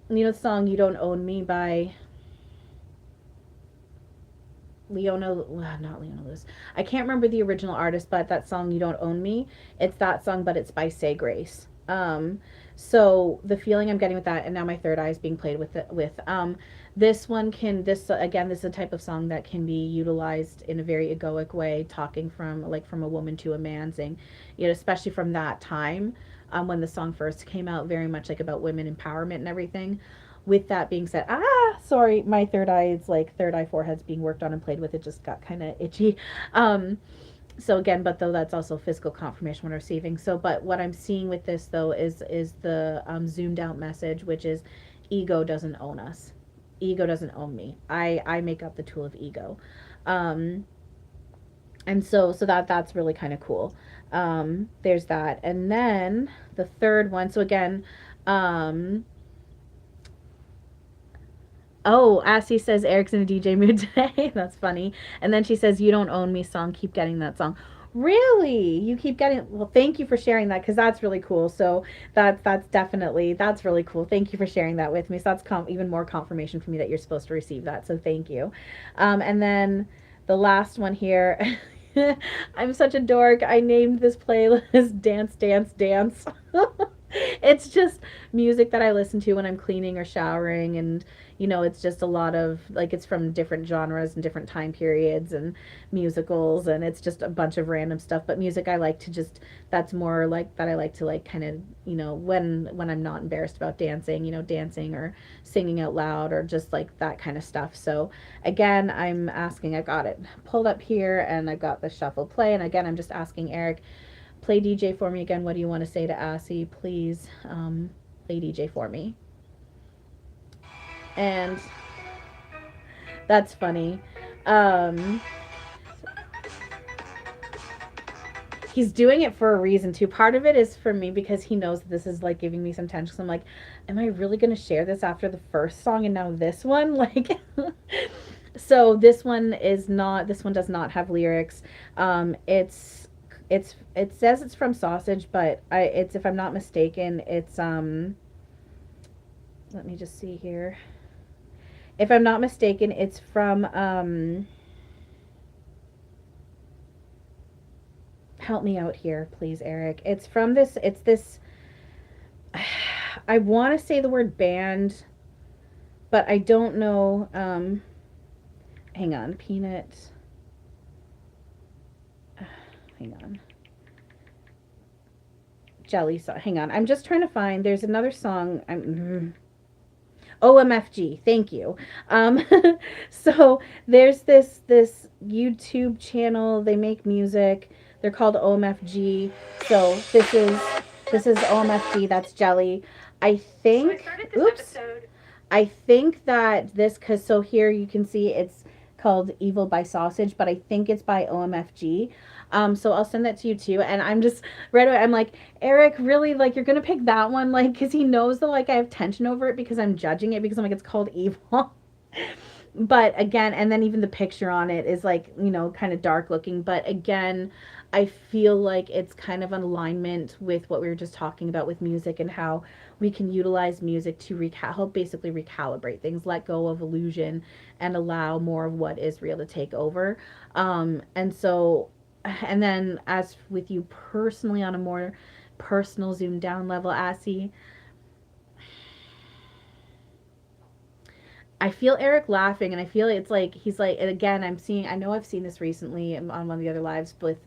[SPEAKER 1] you know the song You Don't Own Me by not Leona Lewis. I can't remember the original artist, but that song You Don't Own Me, it's that song, but it's by Say Grace. So the feeling I'm getting with that, and now my third eye is being played with this one can this again this is a type of song that can be utilized in a very egoic way, talking from a woman to a man, saying, you know, especially from that time when the song first came out, very much like about women empowerment and everything. With that being said, sorry, my third eye is like third eye forehead's being worked on and played with. It just got kind of itchy. So again, but though that's also physical confirmation when receiving. So, but what I'm seeing with this though is the zoomed out message, which is ego doesn't own us. Ego doesn't own me. I make up the tool of ego. And so that's really kind of cool. There's that. And then the third one. So again, oh, Assie says Eric's in a DJ mood today. That's funny. And then she says, You Don't Own Me song. Keep getting that song. Really? You keep getting, well, thank you for sharing that because that's really cool. So that's really cool. Thank you for sharing that with me. So that's even more confirmation for me that you're supposed to receive that. So thank you. And then the last one here. I'm such a dork. I named this playlist Dance, Dance, Dance. It's just music that I listen to when I'm cleaning or showering, and you know, it's just a lot of like it's from different genres and different time periods and musicals, and it's just a bunch of random stuff. But music I like to just that's more like that I like to like kind of, you know, when I'm not embarrassed about dancing, you know, dancing or singing out loud or just like that kind of stuff. So again, I'm asking, I got it pulled up here and I've got the shuffle play, and again I'm just asking Eric, play DJ for me again. What do you want to say to Assie? Please play DJ for me. And that's funny. he's doing it for a reason too. Part of it is for me because he knows that this is like giving me some tension. So I'm like, am I really gonna share this after the first song and now this one? Like, so this one is not. This one does not have lyrics. It says it's from Sausage, but it's, if I'm not mistaken, it's Let me just see here. If I'm not mistaken, it's from help me out here, please, Eric. It's from this. It's this. I want to say the word band, but I don't know. Hang on, peanut. Hang on. Jelly song. Hang on. I'm just trying to find. There's another song. OMFG. Thank you. Um, so there's this YouTube channel. They make music. They're called OMFG. So this is OMFG. That's Jelly. I think. Oops. I think that this, because so here you can see it's called Evil by Sausage, but I think it's by OMFG. So I'll send that to you too. And I'm just right away, I'm like, Eric, really, like, you're gonna pick that one, like, because he knows that, like, I have tension over it because I'm judging it because I'm like, it's called Evil. But again, and then even the picture on it is like, kind of dark looking, but again, I feel like it's kind of an alignment with what we were just talking about with music and how we can utilize music to help basically recalibrate things, let go of illusion, and allow more of what is real to take over. And so, and then as with you personally, on a more personal zoomed down level, Assy, I feel Eric laughing, and I feel it's like he's like, and again, I know I've seen this recently on one of the other lives with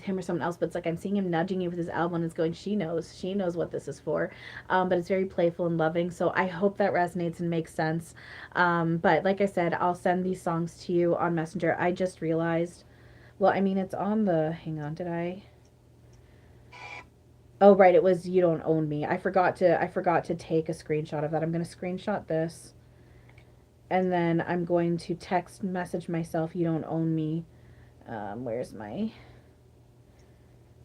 [SPEAKER 1] him or someone else, but it's like I'm seeing him nudging you with his elbow and it's going, she knows what this is for. But it's very playful and loving, so I hope that resonates and makes sense. But like I said, I'll send these songs to you on Messenger. I just realized, well, I mean, it's on the, hang on, did I? Oh, right, it was You Don't Own Me. I forgot to take a screenshot of that. I'm going to screenshot this, and then I'm going to text message myself, You Don't Own Me. Where's my,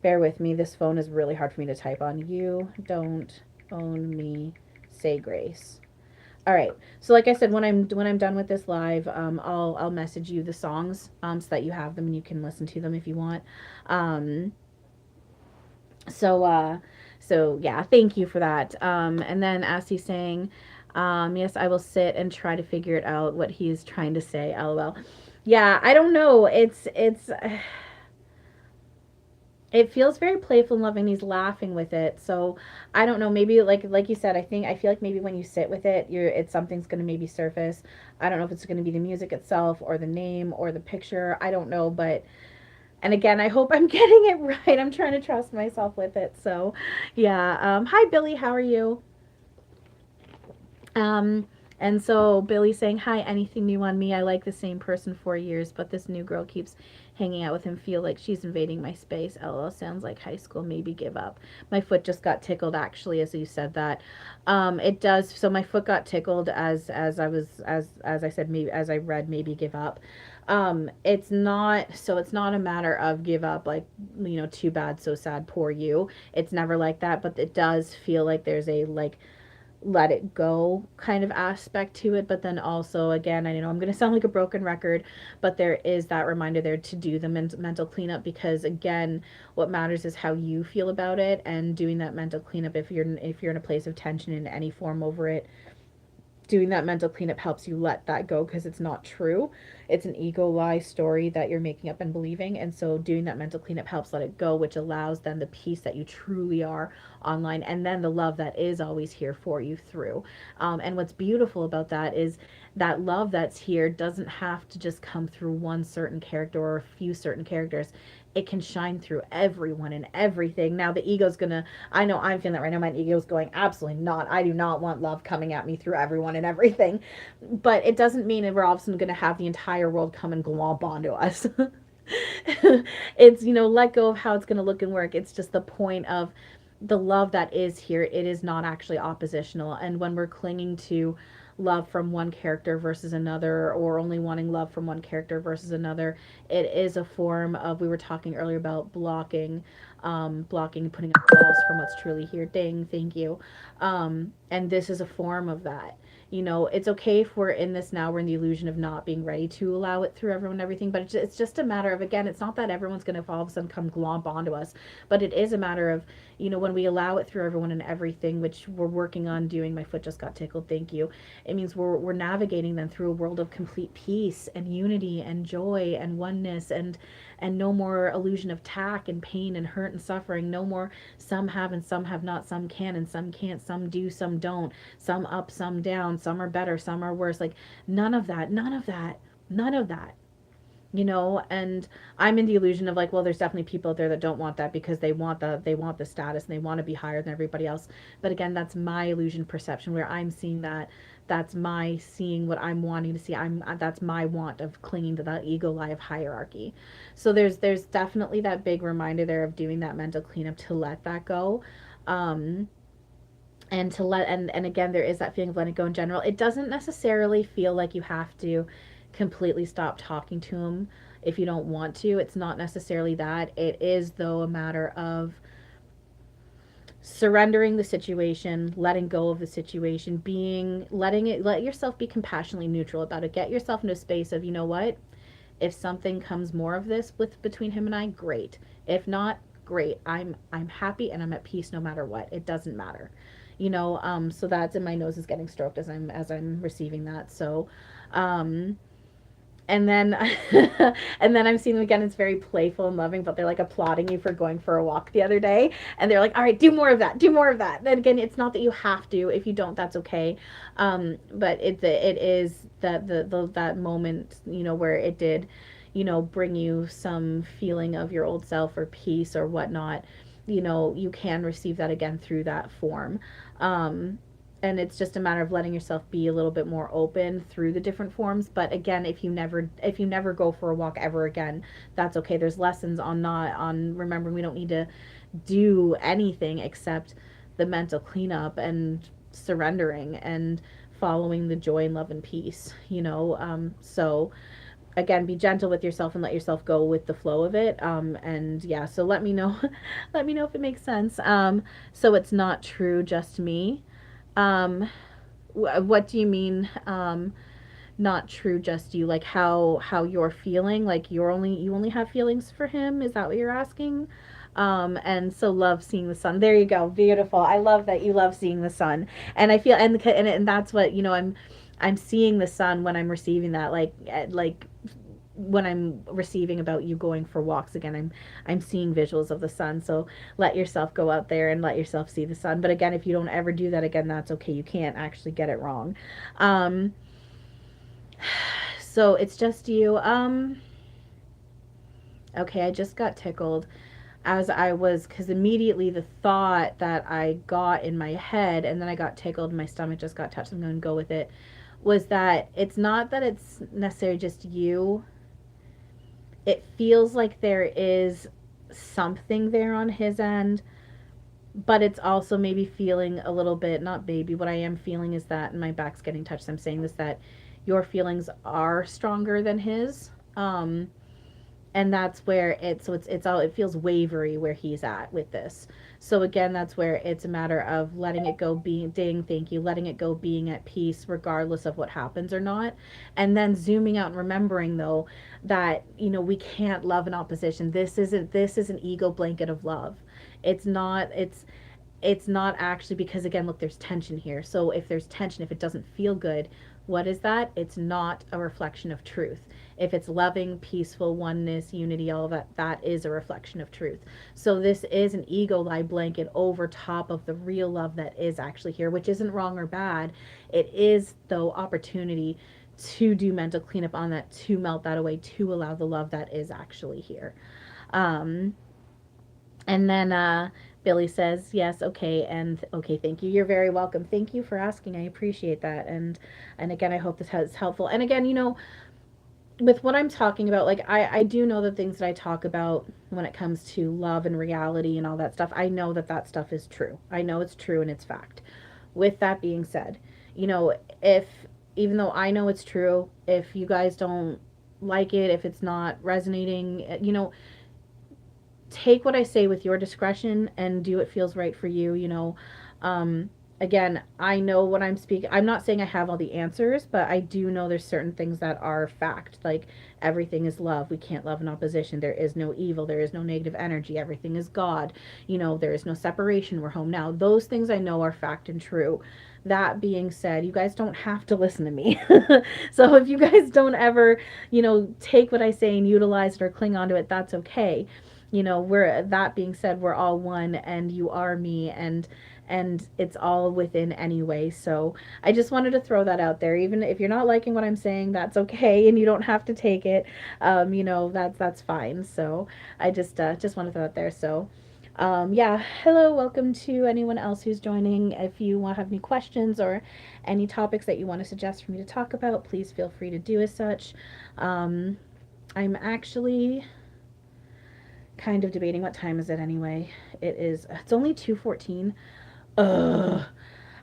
[SPEAKER 1] bear with me, this phone is really hard for me to type on. You don't own me, say grace. All right, so like I said, when I'm done with this live, I'll message you the songs, so that you have them and you can listen to them if you want. um so yeah, thank you for that. And then as he's saying, yes, I will sit and try to figure it out what he's trying to say, lol. Yeah, I don't know, it's it feels very playful and loving. He's laughing with it, so I don't know, maybe like you said, I feel like maybe when you sit with it, it's something's going to maybe surface. I don't know if it's going to be the music itself or the name or the picture, I don't know, but, and again, I hope I'm getting it right. I'm trying to trust myself with it. So, yeah. Hi, Billy. How are you? Um, and so Billy's saying, hi, anything new on me? I like the same person 4 years, but this new girl keeps hanging out with him. Feel like she's invading my space. LOL, sounds like high school. Maybe give up. My foot just got tickled, actually, as you said that. It does. So my foot got tickled as I said, maybe, as I read, maybe give up. It's not a matter of give up, like, too bad, so sad, poor you. It's never like that, but it does feel like there's a, like, let it go kind of aspect to it. But then also, again, I know I'm going to sound like a broken record, but there is that reminder there to do the mental cleanup, because again, what matters is how you feel about it, and doing that mental cleanup, if you're in a place of tension in any form over it, doing that mental cleanup helps you let that go, because it's not true. It's an ego lie story that you're making up and believing. And so doing that mental cleanup helps let it go, which allows then the peace that you truly are online, and then the love that is always here for you through. And what's beautiful about that is that love that's here doesn't have to just come through one certain character or a few certain characters. It can shine through everyone and everything. Now the ego's gonna, I know I'm feeling that right now, my ego's going, absolutely not, I do not want love coming at me through everyone and everything. But it doesn't mean that we're all of a sudden gonna have the entire world come and glomp onto us. It's, let go of how it's gonna look and work. It's just the point of the love that is here. It is not actually oppositional. And when we're clinging to love from one character versus another, or only wanting love from one character versus another, it is a form of, we were talking earlier about blocking, blocking and putting up walls from what's truly here. Dang, thank you. And this is a form of that. You know, it's okay if we're in this now, we're in the illusion of not being ready to allow it through everyone and everything, but it's just a matter of, again, it's not that everyone's going to all of a sudden come glomp onto us, but it is a matter of, you know, when we allow it through everyone and everything, which we're working on doing. My foot just got tickled, thank you. It means we're navigating them through a world of complete peace and unity and joy and oneness, and no more illusion of tack and pain and hurt and suffering. No more some have and some have not, some can and some can't, some do, some don't, some up, some down, some are better, some are worse. Like, none of that, none of that, none of that. You know, and I'm in the illusion of like, well, there's definitely people out there that don't want that because they want the status and they want to be higher than everybody else. But again, that's my illusion perception where I'm seeing that. That's my seeing what I'm wanting to see. That's my want of clinging to that ego lie of hierarchy. So there's definitely that big reminder there of doing that mental cleanup to let that go. Um, and to let and again, there is that feeling of letting go in general. It doesn't necessarily feel like you have to completely stop talking to him if you don't want to. It's not necessarily that. It is, though, a matter of surrendering the situation, letting go of the situation, let yourself be compassionately neutral about it. Get yourself into a space of, you know what, if something comes more of this with between him and I, great. If not, great. I'm happy and I'm at peace no matter what. It doesn't matter. You know, so that's, and my nose is getting stroked as I'm receiving that. So and then and then I'm seeing them again, it's very playful and loving, but they're like applauding you for going for a walk the other day, and they're like, all right, do more of that, do more of that. Then again, it's not that you have to. If you don't, that's okay. But it is that moment, you know, where it did, you know, bring you some feeling of your old self or peace or whatnot. You know, you can receive that again through that form. um and it's just a matter of letting yourself be a little bit more open through the different forms. But again, if you never go for a walk ever again, that's okay. There's lessons on not on remembering we don't need to do anything except the mental cleanup and surrendering and following the joy and love and peace, you know. So again, be gentle with yourself and let yourself go with the flow of it. And yeah, so let me know let me know if it makes sense. So it's not true, just me. um what do you mean, not true, just you? Like how you're feeling, like you only have feelings for him? Is that what you're asking? And so love seeing the sun. There you go. Beautiful. I love that you love seeing the sun. And I feel, and that's what, you know, I'm seeing the sun when I'm receiving that, like when I'm receiving about you going for walks again, I'm seeing visuals of the sun. So let yourself go out there and let yourself see the sun. But again, if you don't ever do that again, that's okay. You can't actually get it wrong. Um, so it's just you. Okay, I just got tickled as I was, because immediately the thought that I got in my head, and then I got tickled, my stomach just got touched, I'm going to go with it, was that it's not that it's necessarily just you. It feels like there is something there on his end, but it's also maybe feeling a little bit, not maybe, what I am feeling is that, and my back's getting touched, so I'm saying this, that your feelings are stronger than his. And that's where it feels wavery where he's at with this. So again, that's where it's a matter of letting it go, being, ding, thank you, letting it go, being at peace regardless of what happens or not. And then zooming out and remembering, though, that, you know, we can't love in opposition. This is an ego blanket of love. It's not actually, because again, look, there's tension here. So if there's tension, if it doesn't feel good, what is that? It's not a reflection of truth. If it's loving, peaceful, oneness, unity, all of that, that is a reflection of truth. So this is an ego lie blanket over top of the real love that is actually here, which isn't wrong or bad. It is, though, opportunity to do mental cleanup on that, to melt that away, to allow the love that is actually here. Um, and then Billy says, yes, okay, and okay, thank you. You're very welcome. Thank you for asking. I appreciate that. And again, I hope this is helpful. And again, you know, with what I'm talking about, like I do know the things that I talk about when it comes to love and reality and all that stuff. I know that that stuff is true. I know it's true and it's fact. With that being said, you know, if, even though I know it's true, if you guys don't like it, if it's not resonating, you know, take what I say with your discretion and do what feels right for you, um, again, I know what I'm speaking. I'm not saying I have all the answers, but I do know there's certain things that are fact. Like everything is love. We can't love in opposition. There is no evil. There is no negative energy. Everything is God. There is no separation. We're home now. Those things I know are fact and true. That being said, you guys don't have to listen to me. So if you guys don't ever, take what I say and utilize it or cling onto it, that's okay. We're that being said, we're all one, and you are me, and it's all within anyway. So I just wanted to throw that out there. Even if you're not liking what I'm saying, that's okay, and you don't have to take it. That's fine. So I just want to throw it there. So yeah, hello, welcome to anyone else who's joining. If you want to have any questions or any topics that you want to suggest for me to talk about, please feel free to do as such. I'm actually kind of debating what time is it anyway. It's only 2:14. Ugh.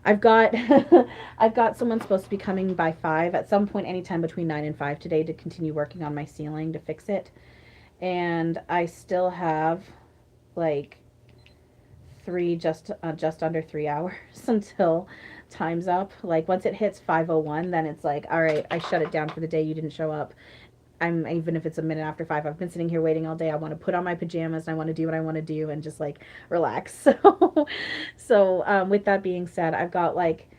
[SPEAKER 1] I've got I've got someone supposed to be coming by 5 at some point anytime between 9 and 5 today to continue working on my ceiling to fix it. And I still have like just under 3 hours until time's up. Like once it hits 5:01, then it's like, all right, I shut it down for the day. You didn't show up. Even if it's a minute after 5, I've been sitting here waiting all day. I want to put on my pajamas and I want to do what I want to do and just like relax. So with that being said, I've got like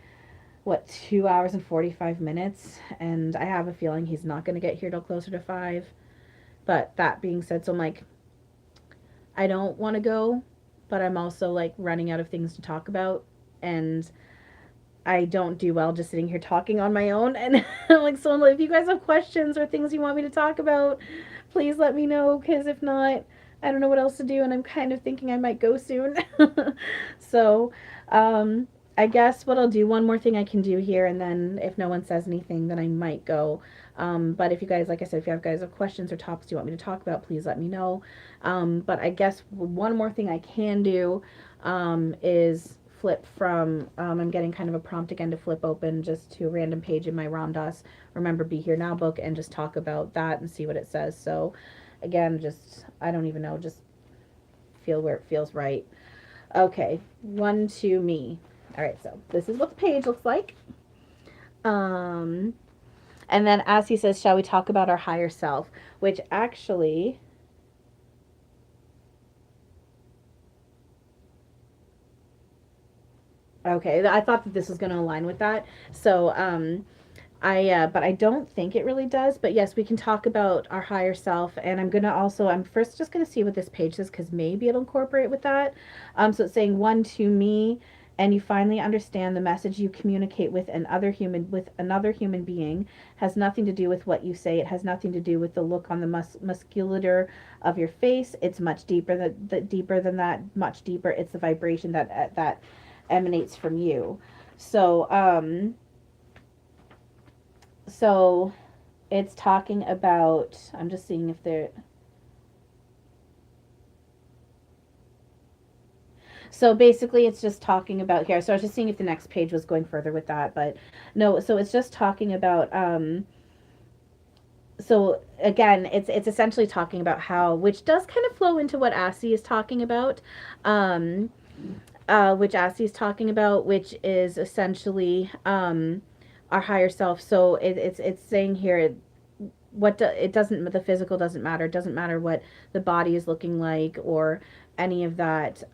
[SPEAKER 1] what 2 hours and 45 minutes, and I have a feeling he's not going to get here till closer to 5. But that being said, so I'm like, I don't want to go, but I'm also like running out of things to talk about, and I don't do well just sitting here talking on my own. And like, so if you guys have questions or things you want me to talk about, please let me know, because if not, I don't know what else to do, and I'm kind of thinking I might go soon. So I guess what I'll do, one more thing I can do here, and then if no one says anything, then I might go. But if you guys, like I said, if you guys have questions or topics you want me to talk about, please let me know. But I guess one more thing I can do is flip from, I'm getting kind of a prompt again to flip open just to a random page in my Ram Dass Remember Be Here Now book and just talk about that and see what it says. So again, I don't even know, just feel where it feels right. Okay, one to me. All right, so this is what the page looks like. And then as he says, shall we talk about our higher self? Which actually, okay, I thought that this was going to align with that. So but I don't think it really does. But yes, we can talk about our higher self. And I'm first just going to see what this page says, because maybe it'll incorporate with that. So it's saying one to me, and you finally understand the message you communicate with another human being has nothing to do with what you say. It has nothing to do with the look on the musculature of your face. It's much deeper than that, much deeper. It's the vibration that emanates from you. So it's talking about, I'm just seeing if there, so basically it's just talking about here. So I was just seeing if the next page was going further with that, but no, so it's just talking about, so again, it's essentially talking about how, which does kind of flow into what Assi is talking about, which is essentially, our higher self. So it's saying here, the physical doesn't matter. It doesn't matter what the body is looking like or any of that.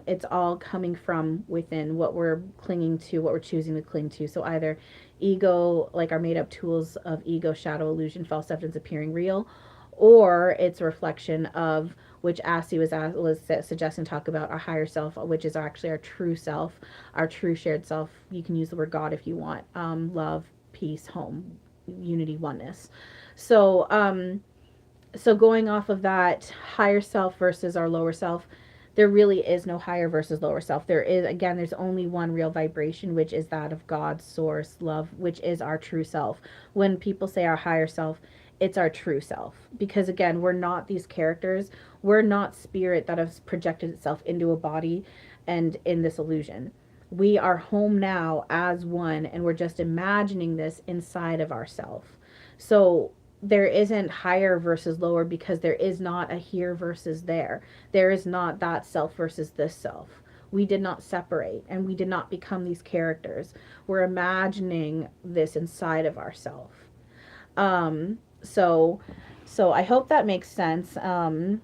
[SPEAKER 1] It's all coming from within, what we're clinging to, what we're choosing to cling to. So either ego, like our made up tools of ego, shadow, illusion, false evidence appearing real, or it's a reflection of, which Assi was suggesting, talk about our higher self, which is actually our true self, our true shared self. You can use the word God if you want. Love, peace, home, unity, oneness. So going off of that higher self versus our lower self, there really is no higher versus lower self. There's only one real vibration, which is that of God's source, love, which is our true self. When people say our higher self, it's our true self. Because again, we're not these characters. We're not spirit that has projected itself into a body and in this illusion. We are home now as one, and we're just imagining this inside of ourself. So there isn't higher versus lower, because there is not a here versus there. There is not that self versus this self. We did not separate, and we did not become these characters. We're imagining this inside of ourselves. Um, so, so I hope that makes sense. So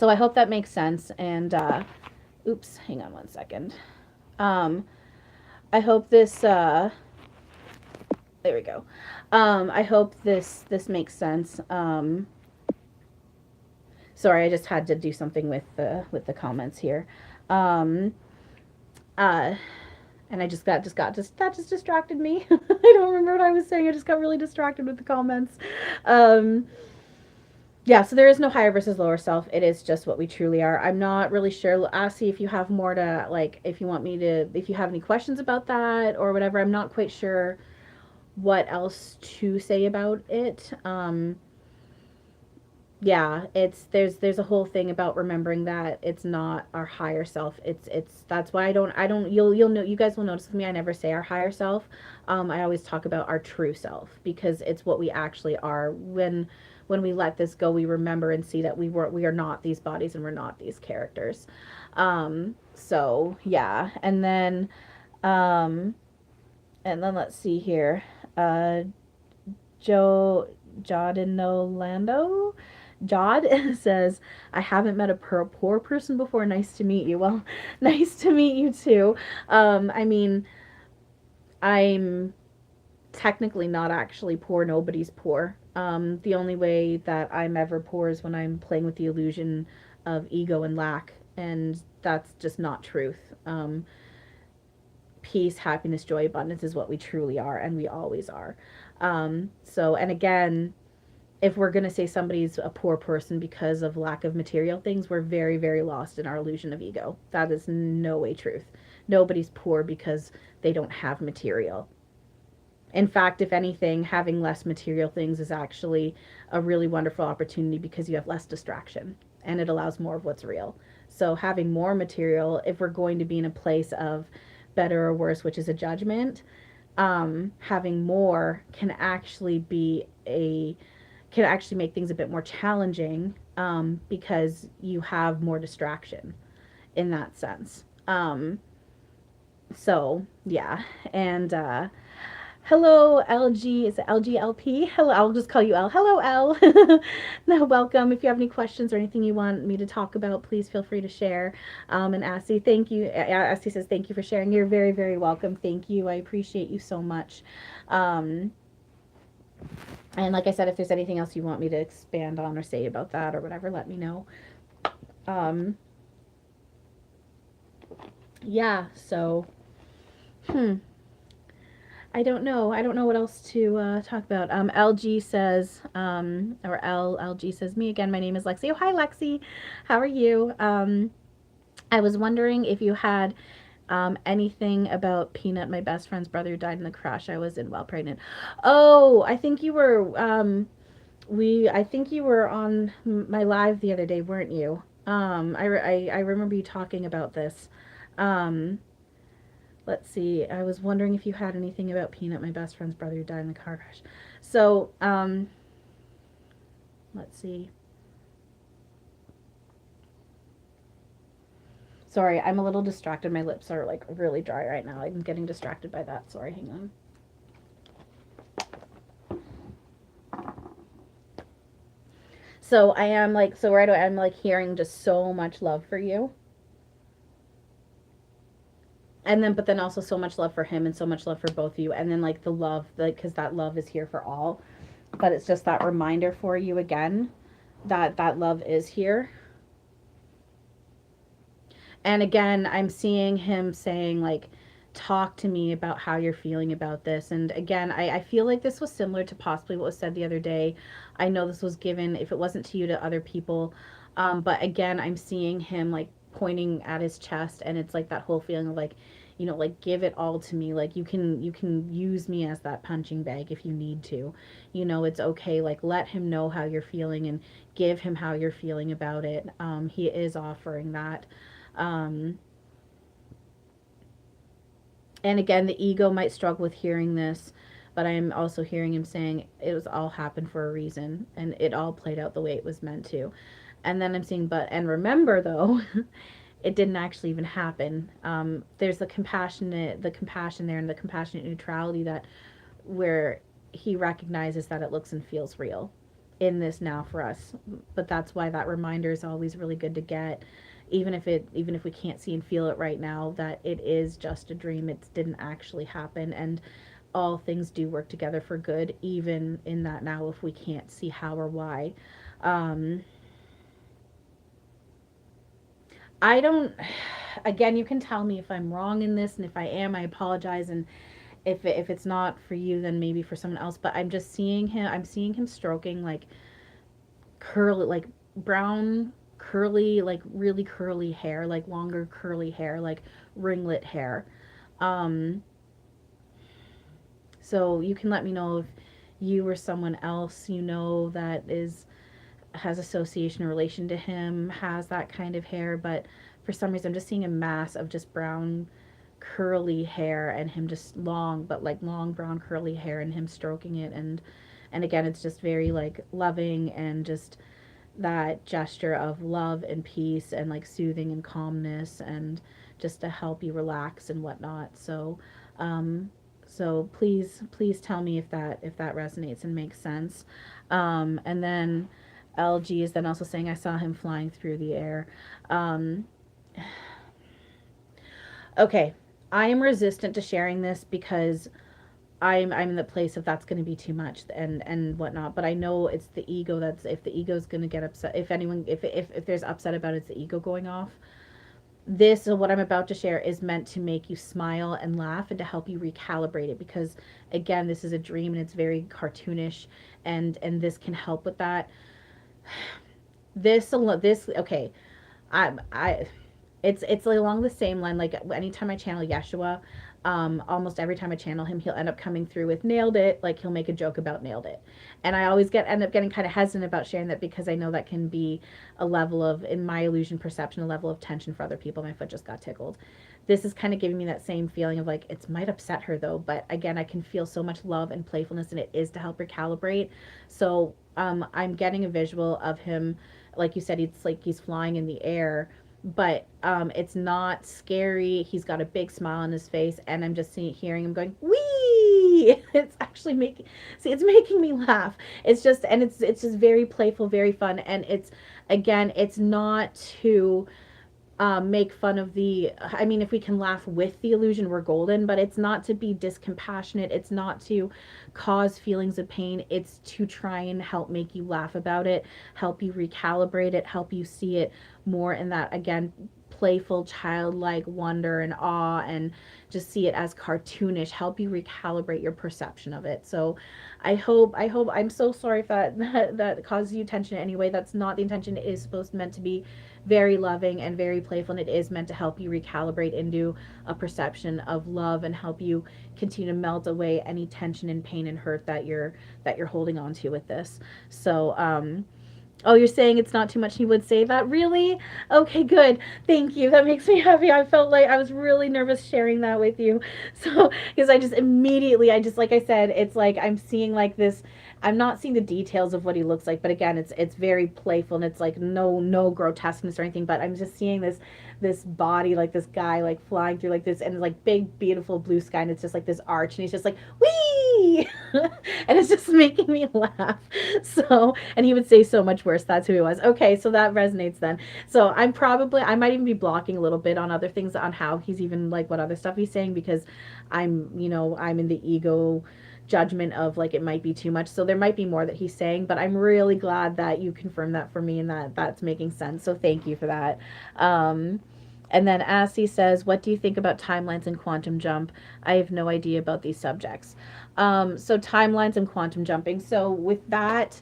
[SPEAKER 1] I hope that makes sense. And oops, hang on one second. Um, I hope this. There we go. I hope this makes sense. Sorry, I just had to do something with the comments here. Um, uh, and I that just distracted me. I don't remember what I was saying. I just got really distracted with the comments. Um, yeah, so there is no higher versus lower self. It is just what we truly are. I'm not really sure. Ask if you have more to, like, if you want me to, if you have any questions about that or whatever. I'm not quite sure what else to say about it. Yeah, it's there's a whole thing about remembering that it's not our higher self. It's that's why I don't you'll know, you guys will notice with me, I never say our higher self. I always talk about our true self, because it's what we actually are. When we let this go, we remember and see that we are not these bodies, and we're not these characters. So yeah, um and then let's see here. Joe Jodinolando Jod says, I haven't met a poor person before. Nice to meet you. Well, nice to meet you too. I mean, I'm technically not actually poor. Nobody's poor. The only way that I'm ever poor is when I'm playing with the illusion of ego and lack, and that's just not truth. Peace, happiness, joy, abundance is what we truly are, and we always are. And again, if we're going to say somebody's a poor person because of lack of material things, we're very, very lost in our illusion of ego. That is no way truth. Nobody's poor because they don't have material. In fact, if anything, having less material things is actually a really wonderful opportunity, because you have less distraction and it allows more of what's real. So having more material, if we're going to be in a place of better or worse, which is a judgment, having more can actually make things a bit more challenging, because you have more distraction in that sense. So yeah, and hello LG, is it LGLP? Hello, I'll just call you L. Hello L. No, welcome. If you have any questions or anything you want me to talk about, please feel free to share. And Assi, thank you. Assi says thank you for sharing. You're very, very welcome. Thank you. I appreciate you so much. And like I said, if there's anything else you want me to expand on or say about that or whatever, let me know. Yeah, so, I don't know. I don't know what else to talk about. LG says, or LG says, me again. My name is Lexi. Oh, hi, Lexi. How are you? I was wondering if you had anything about Peanut, my best friend's brother, who died in the crash I was in while pregnant. Oh, I think you were. I think you were on my live the other day, weren't you? I remember you talking about this. Um, let's see. I was wondering if you had anything about Peanut, my best friend's brother, who died in the car crash. So, let's see. Sorry, I'm a little distracted. My lips are like really dry right now. I'm getting distracted by that. Sorry, hang on. So I am like, so right away, I'm like hearing just so much love for you. And then, but then also so much love for him and so much love for both of you. And then like the love, like, because that love is here for all. But it's just that reminder for you again that that love is here. And again, I'm seeing him saying, like, talk to me about how you're feeling about this. And again, I feel like this was similar to possibly what was said the other day. I know this was given, if it wasn't to you, to other people. But again, I'm seeing him like pointing at his chest, and it's like that whole feeling of like, like, give it all to me. Like, you can use me as that punching bag if you need to. It's okay. Like, let him know how you're feeling and give him how you're feeling about it. He is offering that. Um, and again, the ego might struggle with hearing this, but I'm also hearing him saying it was all happened for a reason and it all played out the way it was meant to. And then I'm seeing, but, and remember though, it didn't actually even happen. There's the compassion there and the compassionate neutrality that where he recognizes that it looks and feels real in this now for us. But that's why that reminder is always really good to get, even if we can't see and feel it right now, that it is just a dream. It didn't actually happen, and all things do work together for good, even in that now if we can't see how or why. Um, I don't. Again, you can tell me if I'm wrong in this, and if I am, I apologize. And if it's not for you, then maybe for someone else. But I'm just seeing him. I'm seeing him stroking like curly, like brown curly, like really curly hair, like longer curly hair, like ringlet hair. Um, so you can let me know if you or someone else you know that is has association or relation to him has that kind of hair. But for some reason I'm just seeing a mass of just brown curly hair and him just long, but like long brown curly hair, and him stroking it. And again, it's just very like loving and just that gesture of love and peace and like soothing and calmness and just to help you relax and whatnot. Um, so please tell me if that resonates and makes sense. And then LG is then also saying I saw him flying through the air. Um, okay, I am resistant to sharing this because I'm in the place of that's going to be too much and whatnot. But I know it's the ego that's, if the ego is going to get upset, if anyone, if there's upset about it, it's the ego going off. This, what I'm about to share, is meant to make you smile and laugh and to help you recalibrate it, because again, this is a dream and it's very cartoonish, and this can help with that. This okay. I it's along the same line. Like anytime I channel Yeshua, almost every time I channel him, he'll end up coming through with nailed it. Like he'll make a joke about nailed it, and I always end up getting kind of hesitant about sharing that because I know that can be a level of, in my illusion perception, a level of tension for other people. My foot just got tickled. This is kind of giving me that same feeling of like it might upset her though, but again, I can feel so much love and playfulness, and it is to help her calibrate. So I'm getting a visual of him, like you said, it's like he's flying in the air, but it's not scary. He's got a big smile on his face, and I'm just hearing him going wee. It's actually making, see, it's making me laugh. It's just, and it's just very playful, very fun, and it's, again, it's not to make fun of the, I mean, if we can laugh with the illusion, we're golden, but it's not to be discompassionate. It's not to cause feelings of pain. It's to try and help make you laugh about it, help you recalibrate it, help you see it more in that, again, playful, childlike wonder and awe, and just see it as cartoonish, help you recalibrate your perception of it. So I'm so sorry if that causes you tension in any way. That's not the intention. It is supposed meant to be very loving and very playful, and it is meant to help you recalibrate into a perception of love and help you continue to melt away any tension and pain and hurt that you're holding on to with this. So oh, you're saying it's not too much. He would say that? Really? Okay, good. Thank you. That makes me happy. I felt like I was really nervous sharing that with you. So, because I just immediately, like I said, it's like I'm seeing like this. I'm not seeing the details of what he looks like, but again, it's very playful, and it's like no grotesqueness or anything, but I'm just seeing this body, like this guy like flying through like this, and like big beautiful blue sky, and it's just like this arch, and he's just like wee. And it's just making me laugh. So, and he would say so much worse. That's who he was. Okay, so that resonates then. So I might even be blocking a little bit on other things, on how he's even like what other stuff he's saying, because I'm in the ego judgment of like it might be too much. So there might be more that he's saying, but I'm really glad that you confirmed that for me and that that's making sense. So thank you for that. And then Assy says, what do you think about timelines and quantum jump? I have no idea about these subjects. So timelines and quantum jumping. So with that,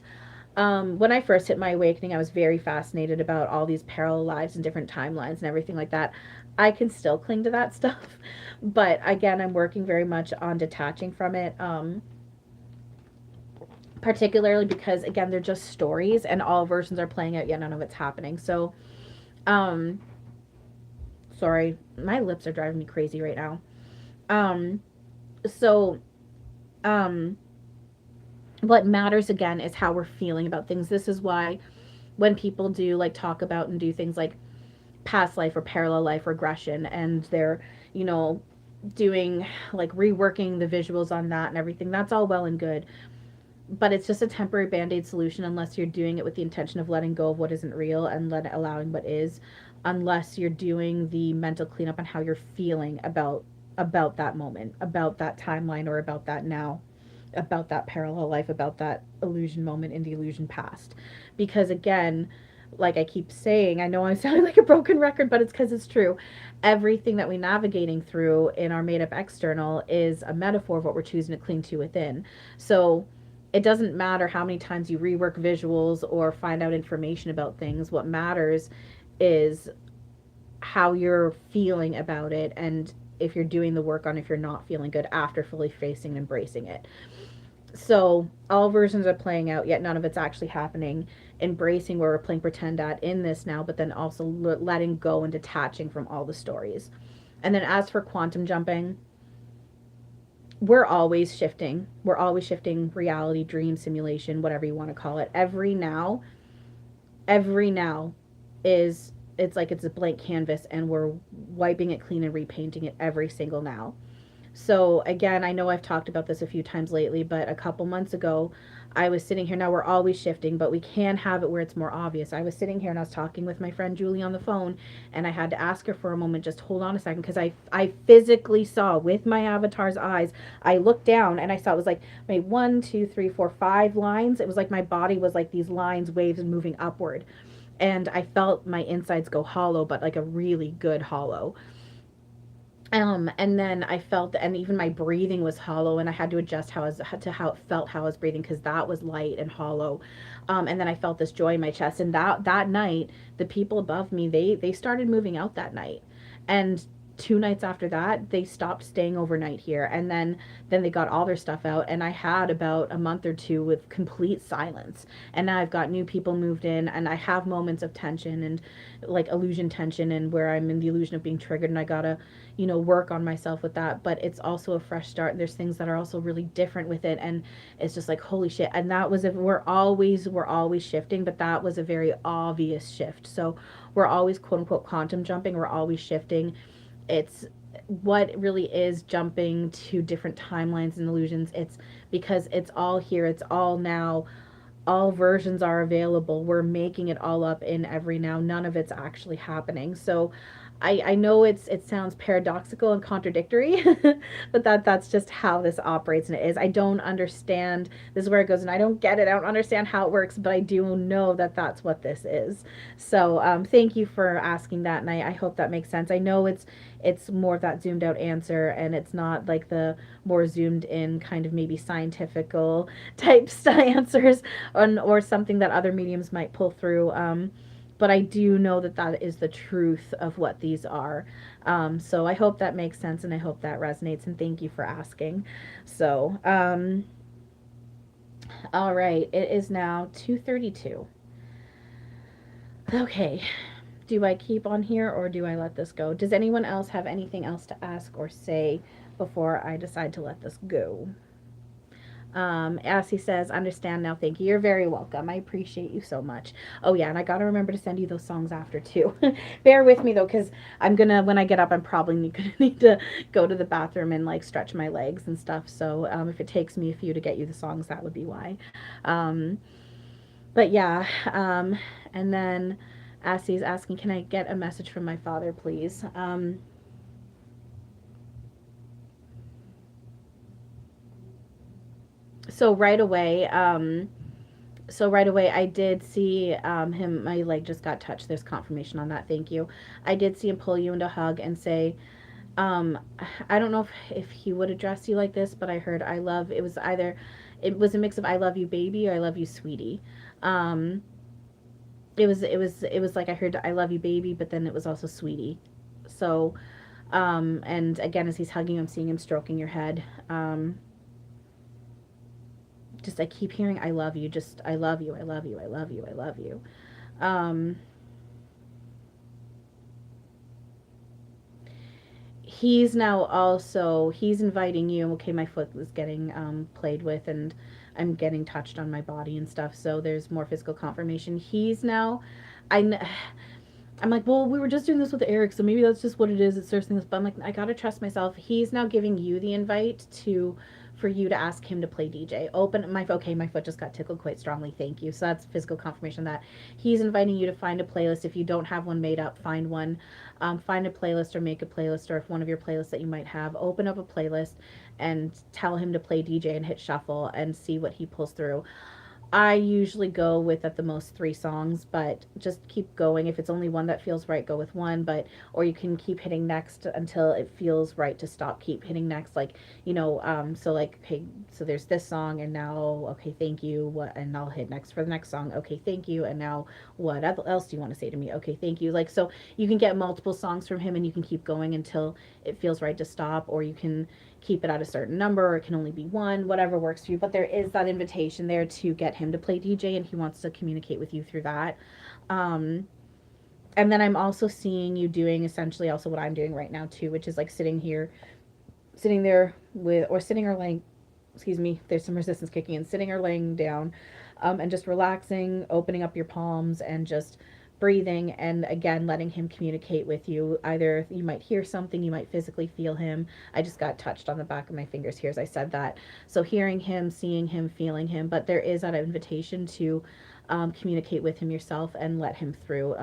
[SPEAKER 1] when I first hit my awakening, I was very fascinated about all these parallel lives and different timelines and everything like that. I can still cling to that stuff, but again, I'm working very much on detaching from it. Particularly because again, they're just stories, and all versions are playing out, yet none of it's happening. So, um, sorry, my lips are driving me crazy right now. Um, so Um, what matters again is how we're feeling about things. This is why when people do like talk about and do things like past life or parallel life regression, and they're, you know, doing like reworking the visuals on that and everything, that's all well and good, but it's just a temporary band-aid solution unless you're doing it with the intention of letting go of what isn't real and allowing what is, unless you're doing the mental cleanup on how you're feeling about that moment, about that timeline, or about that now, about that parallel life, about that illusion moment in the illusion past. Because again, like I keep saying, I know I'm sounding like a broken record, but it's because it's true. Everything that we're navigating through in our made up external is a metaphor of what we're choosing to cling to within. So it doesn't matter how many times you rework visuals or find out information about things. What matters is how you're feeling about it, and if you're doing the work on if you're not feeling good after fully facing and embracing it. So all versions are playing out, yet none of it's actually happening. Embracing where we're playing pretend at in this now, but then also letting go and detaching from all the stories. And then as for quantum jumping, we're always shifting. We're always shifting reality, dream, simulation, whatever you want to call it. Every now is, it's like it's a blank canvas and we're wiping it clean and repainting it every single now. So again, I know I've talked about this a few times lately, but a couple months ago, I was sitting here. Now we're always shifting, but we can have it where it's more obvious. I was sitting here and I was talking with my friend Julie on the phone, and I had to ask her for a moment, just hold on a second, because I physically saw with my avatar's eyes. I looked down and I saw it was like maybe 1, 2, 3, 4, 5 lines. It was like my body was like these lines, waves, moving upward, and I felt my insides go hollow, but like a really good hollow. And then I felt that, and even my breathing was hollow, and I had to adjust how it felt, how I was breathing, because that was light and hollow. And then I felt this joy in my chest, and that night, the people above me, they started moving out that night, and 2 nights after that, they stopped staying overnight here, and then they got all their stuff out, and I had about a month or two with complete silence, and now I've got new people moved in, and I have moments of tension and like illusion tension, and where I'm in the illusion of being triggered, and I gotta, work on myself with that. But it's also a fresh start, and there's things that are also really different with it, and it's just like holy shit. And that was, if we're always shifting, but that was a very obvious shift. So we're always quote unquote quantum jumping, we're always shifting. It's what really is jumping to different timelines and illusions. It's because it's all here, it's all now, all versions are available. We're making it all up in every now. None of it's actually happening. So I know it sounds paradoxical and contradictory, but that's just how this operates, and it is. I don't understand. This is where it goes, and I don't get it. I don't understand how it works, but I do know that that's what this is. So thank you for asking that, and I hope that makes sense. I know it's more of that zoomed out answer, and it's not like the more zoomed in kind of maybe scientifical type answers, or something that other mediums might pull through. But I do know that that is the truth of what these are. So I hope that makes sense, and I hope that resonates, and thank you for asking. So, all right, it is now 2:32. Okay, do I keep on here or do I let this go? Does anyone else have anything else to ask or say before I decide to let this go? As he says, understand now, thank you. You're very welcome. I appreciate you so much. Oh yeah, and I gotta remember to send you those songs after too. Bear with me though, because when I get up, I'm probably gonna need to go to the bathroom and like stretch my legs and stuff. So if it takes me a few to get you the songs, that would be why. Um, but yeah, and then as he's asking, can I get a message from my father, please? So right away, I did see him. My leg just got touched. There's confirmation on that. Thank you. I did see him pull you into a hug and say, um, I don't know if he would address you like this, but I heard I love. It was a mix of I love you, baby, or I love you, sweetie. Um, it was like I heard I love you, baby, but then it was also sweetie. So, and again, as he's hugging you, I'm seeing him stroking your head. Just I keep hearing I love you, just I love you, I love you, I love you, I love you. Um he's now also, he's inviting you. Okay, my foot was getting played with, and I'm getting touched on my body and stuff, so there's more physical confirmation. He's now, I I'm like, well, we were just doing this with Eric, so maybe that's just what it is. It's first thing. But I'm like, I gotta trust myself. He's now giving you the invite to, for you to ask him to play DJ. Open my, okay, my foot just got tickled quite strongly. Thank you. So that's physical confirmation that he's inviting you to find a playlist. If you don't have one made up, find one. Find a playlist or make a playlist, or if one of your playlists that you might have, open up a playlist and tell him to play DJ and hit shuffle and see what he pulls through. I usually go with at the most 3 songs, but just keep going. If it's only one that feels right, go with one. But or you can keep hitting next until it feels right to stop. Keep hitting next, like so like okay, so there's this song, and now okay, thank you. What and I'll hit next for the next song. Okay, thank you. And now what else do you want to say to me? Okay, thank you. Like so, you can get multiple songs from him, and you can keep going until it feels right to stop, or you can keep it at a certain number, or it can only be one, whatever works for you. But there is that invitation there to get him to play DJ, and he wants to communicate with you through that. Um, and then I'm also seeing you doing essentially also what I'm doing right now too, which is like sitting there with, or sitting or laying, excuse me, there's some resistance kicking in, sitting or laying down, and just relaxing, opening up your palms and just breathing, and again letting him communicate with you. Either you might hear something, you might physically feel him. I just got touched on the back of my fingers here as I said that. So hearing him, seeing him, feeling him, but there is that invitation to communicate with him yourself and let him through.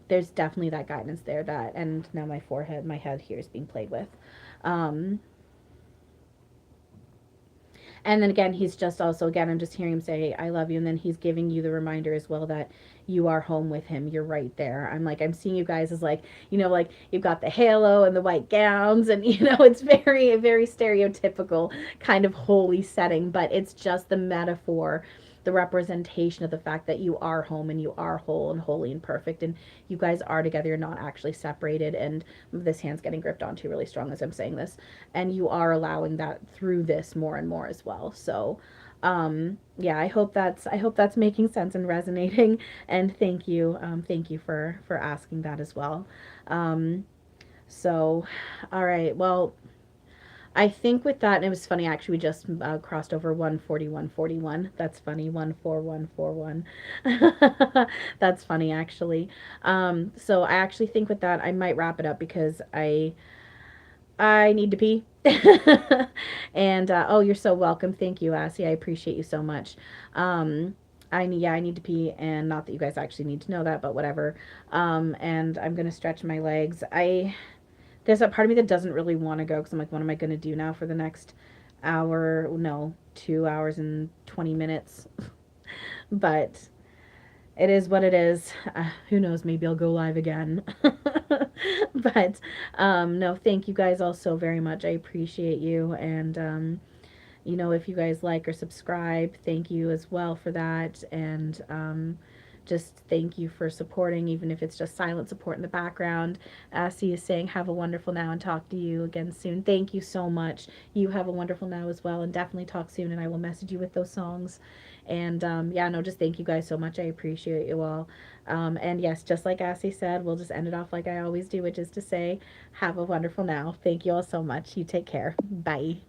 [SPEAKER 1] There's definitely that guidance there, that, and now my forehead, my head here is being played with. um, and then again, he's just also, again, I'm just hearing him say, I love you. And then he's giving you the reminder as well that you are home with him. You're right there. I'm like, I'm seeing you guys as like, like you've got the halo and the white gowns, and, it's very, very stereotypical kind of holy setting, but it's just the metaphor, the representation of the fact that you are home and you are whole and holy and perfect, and you guys are together. You're not actually separated. And this hand's getting gripped onto really strong as I'm saying this, and you are allowing that through this more and more as well. So yeah, I hope that's making sense and resonating, and thank you for asking that as well. um, so all right, well, I think with that, and it was funny actually, we just crossed over 14141. That's funny, 14141. That's funny actually. So I actually think with that I might wrap it up because I need to pee. And oh, you're so welcome. Thank you, Assie. I appreciate you so much. I need to pee, and not that you guys actually need to know that, but whatever. And I'm gonna stretch my legs. There's a part of me that doesn't really want to go because I'm like, what am I gonna do now for the next hour? No, 2 hours and 20 minutes. But it is what it is. Who knows? Maybe I'll go live again. But no, thank you guys all so very much. I appreciate you. And, if you guys like or subscribe, thank you as well for that. And just thank you for supporting, even if it's just silent support in the background. See you saying, have a wonderful now, and talk to you again soon. Thank you so much. You have a wonderful now as well, and definitely talk soon, and I will message you with those songs. And yeah, no, just thank you guys so much. I appreciate you all. And yes, just like Assie said, we'll just end it off like I always do, which is to say, have a wonderful now. Thank you all so much. You take care. Bye.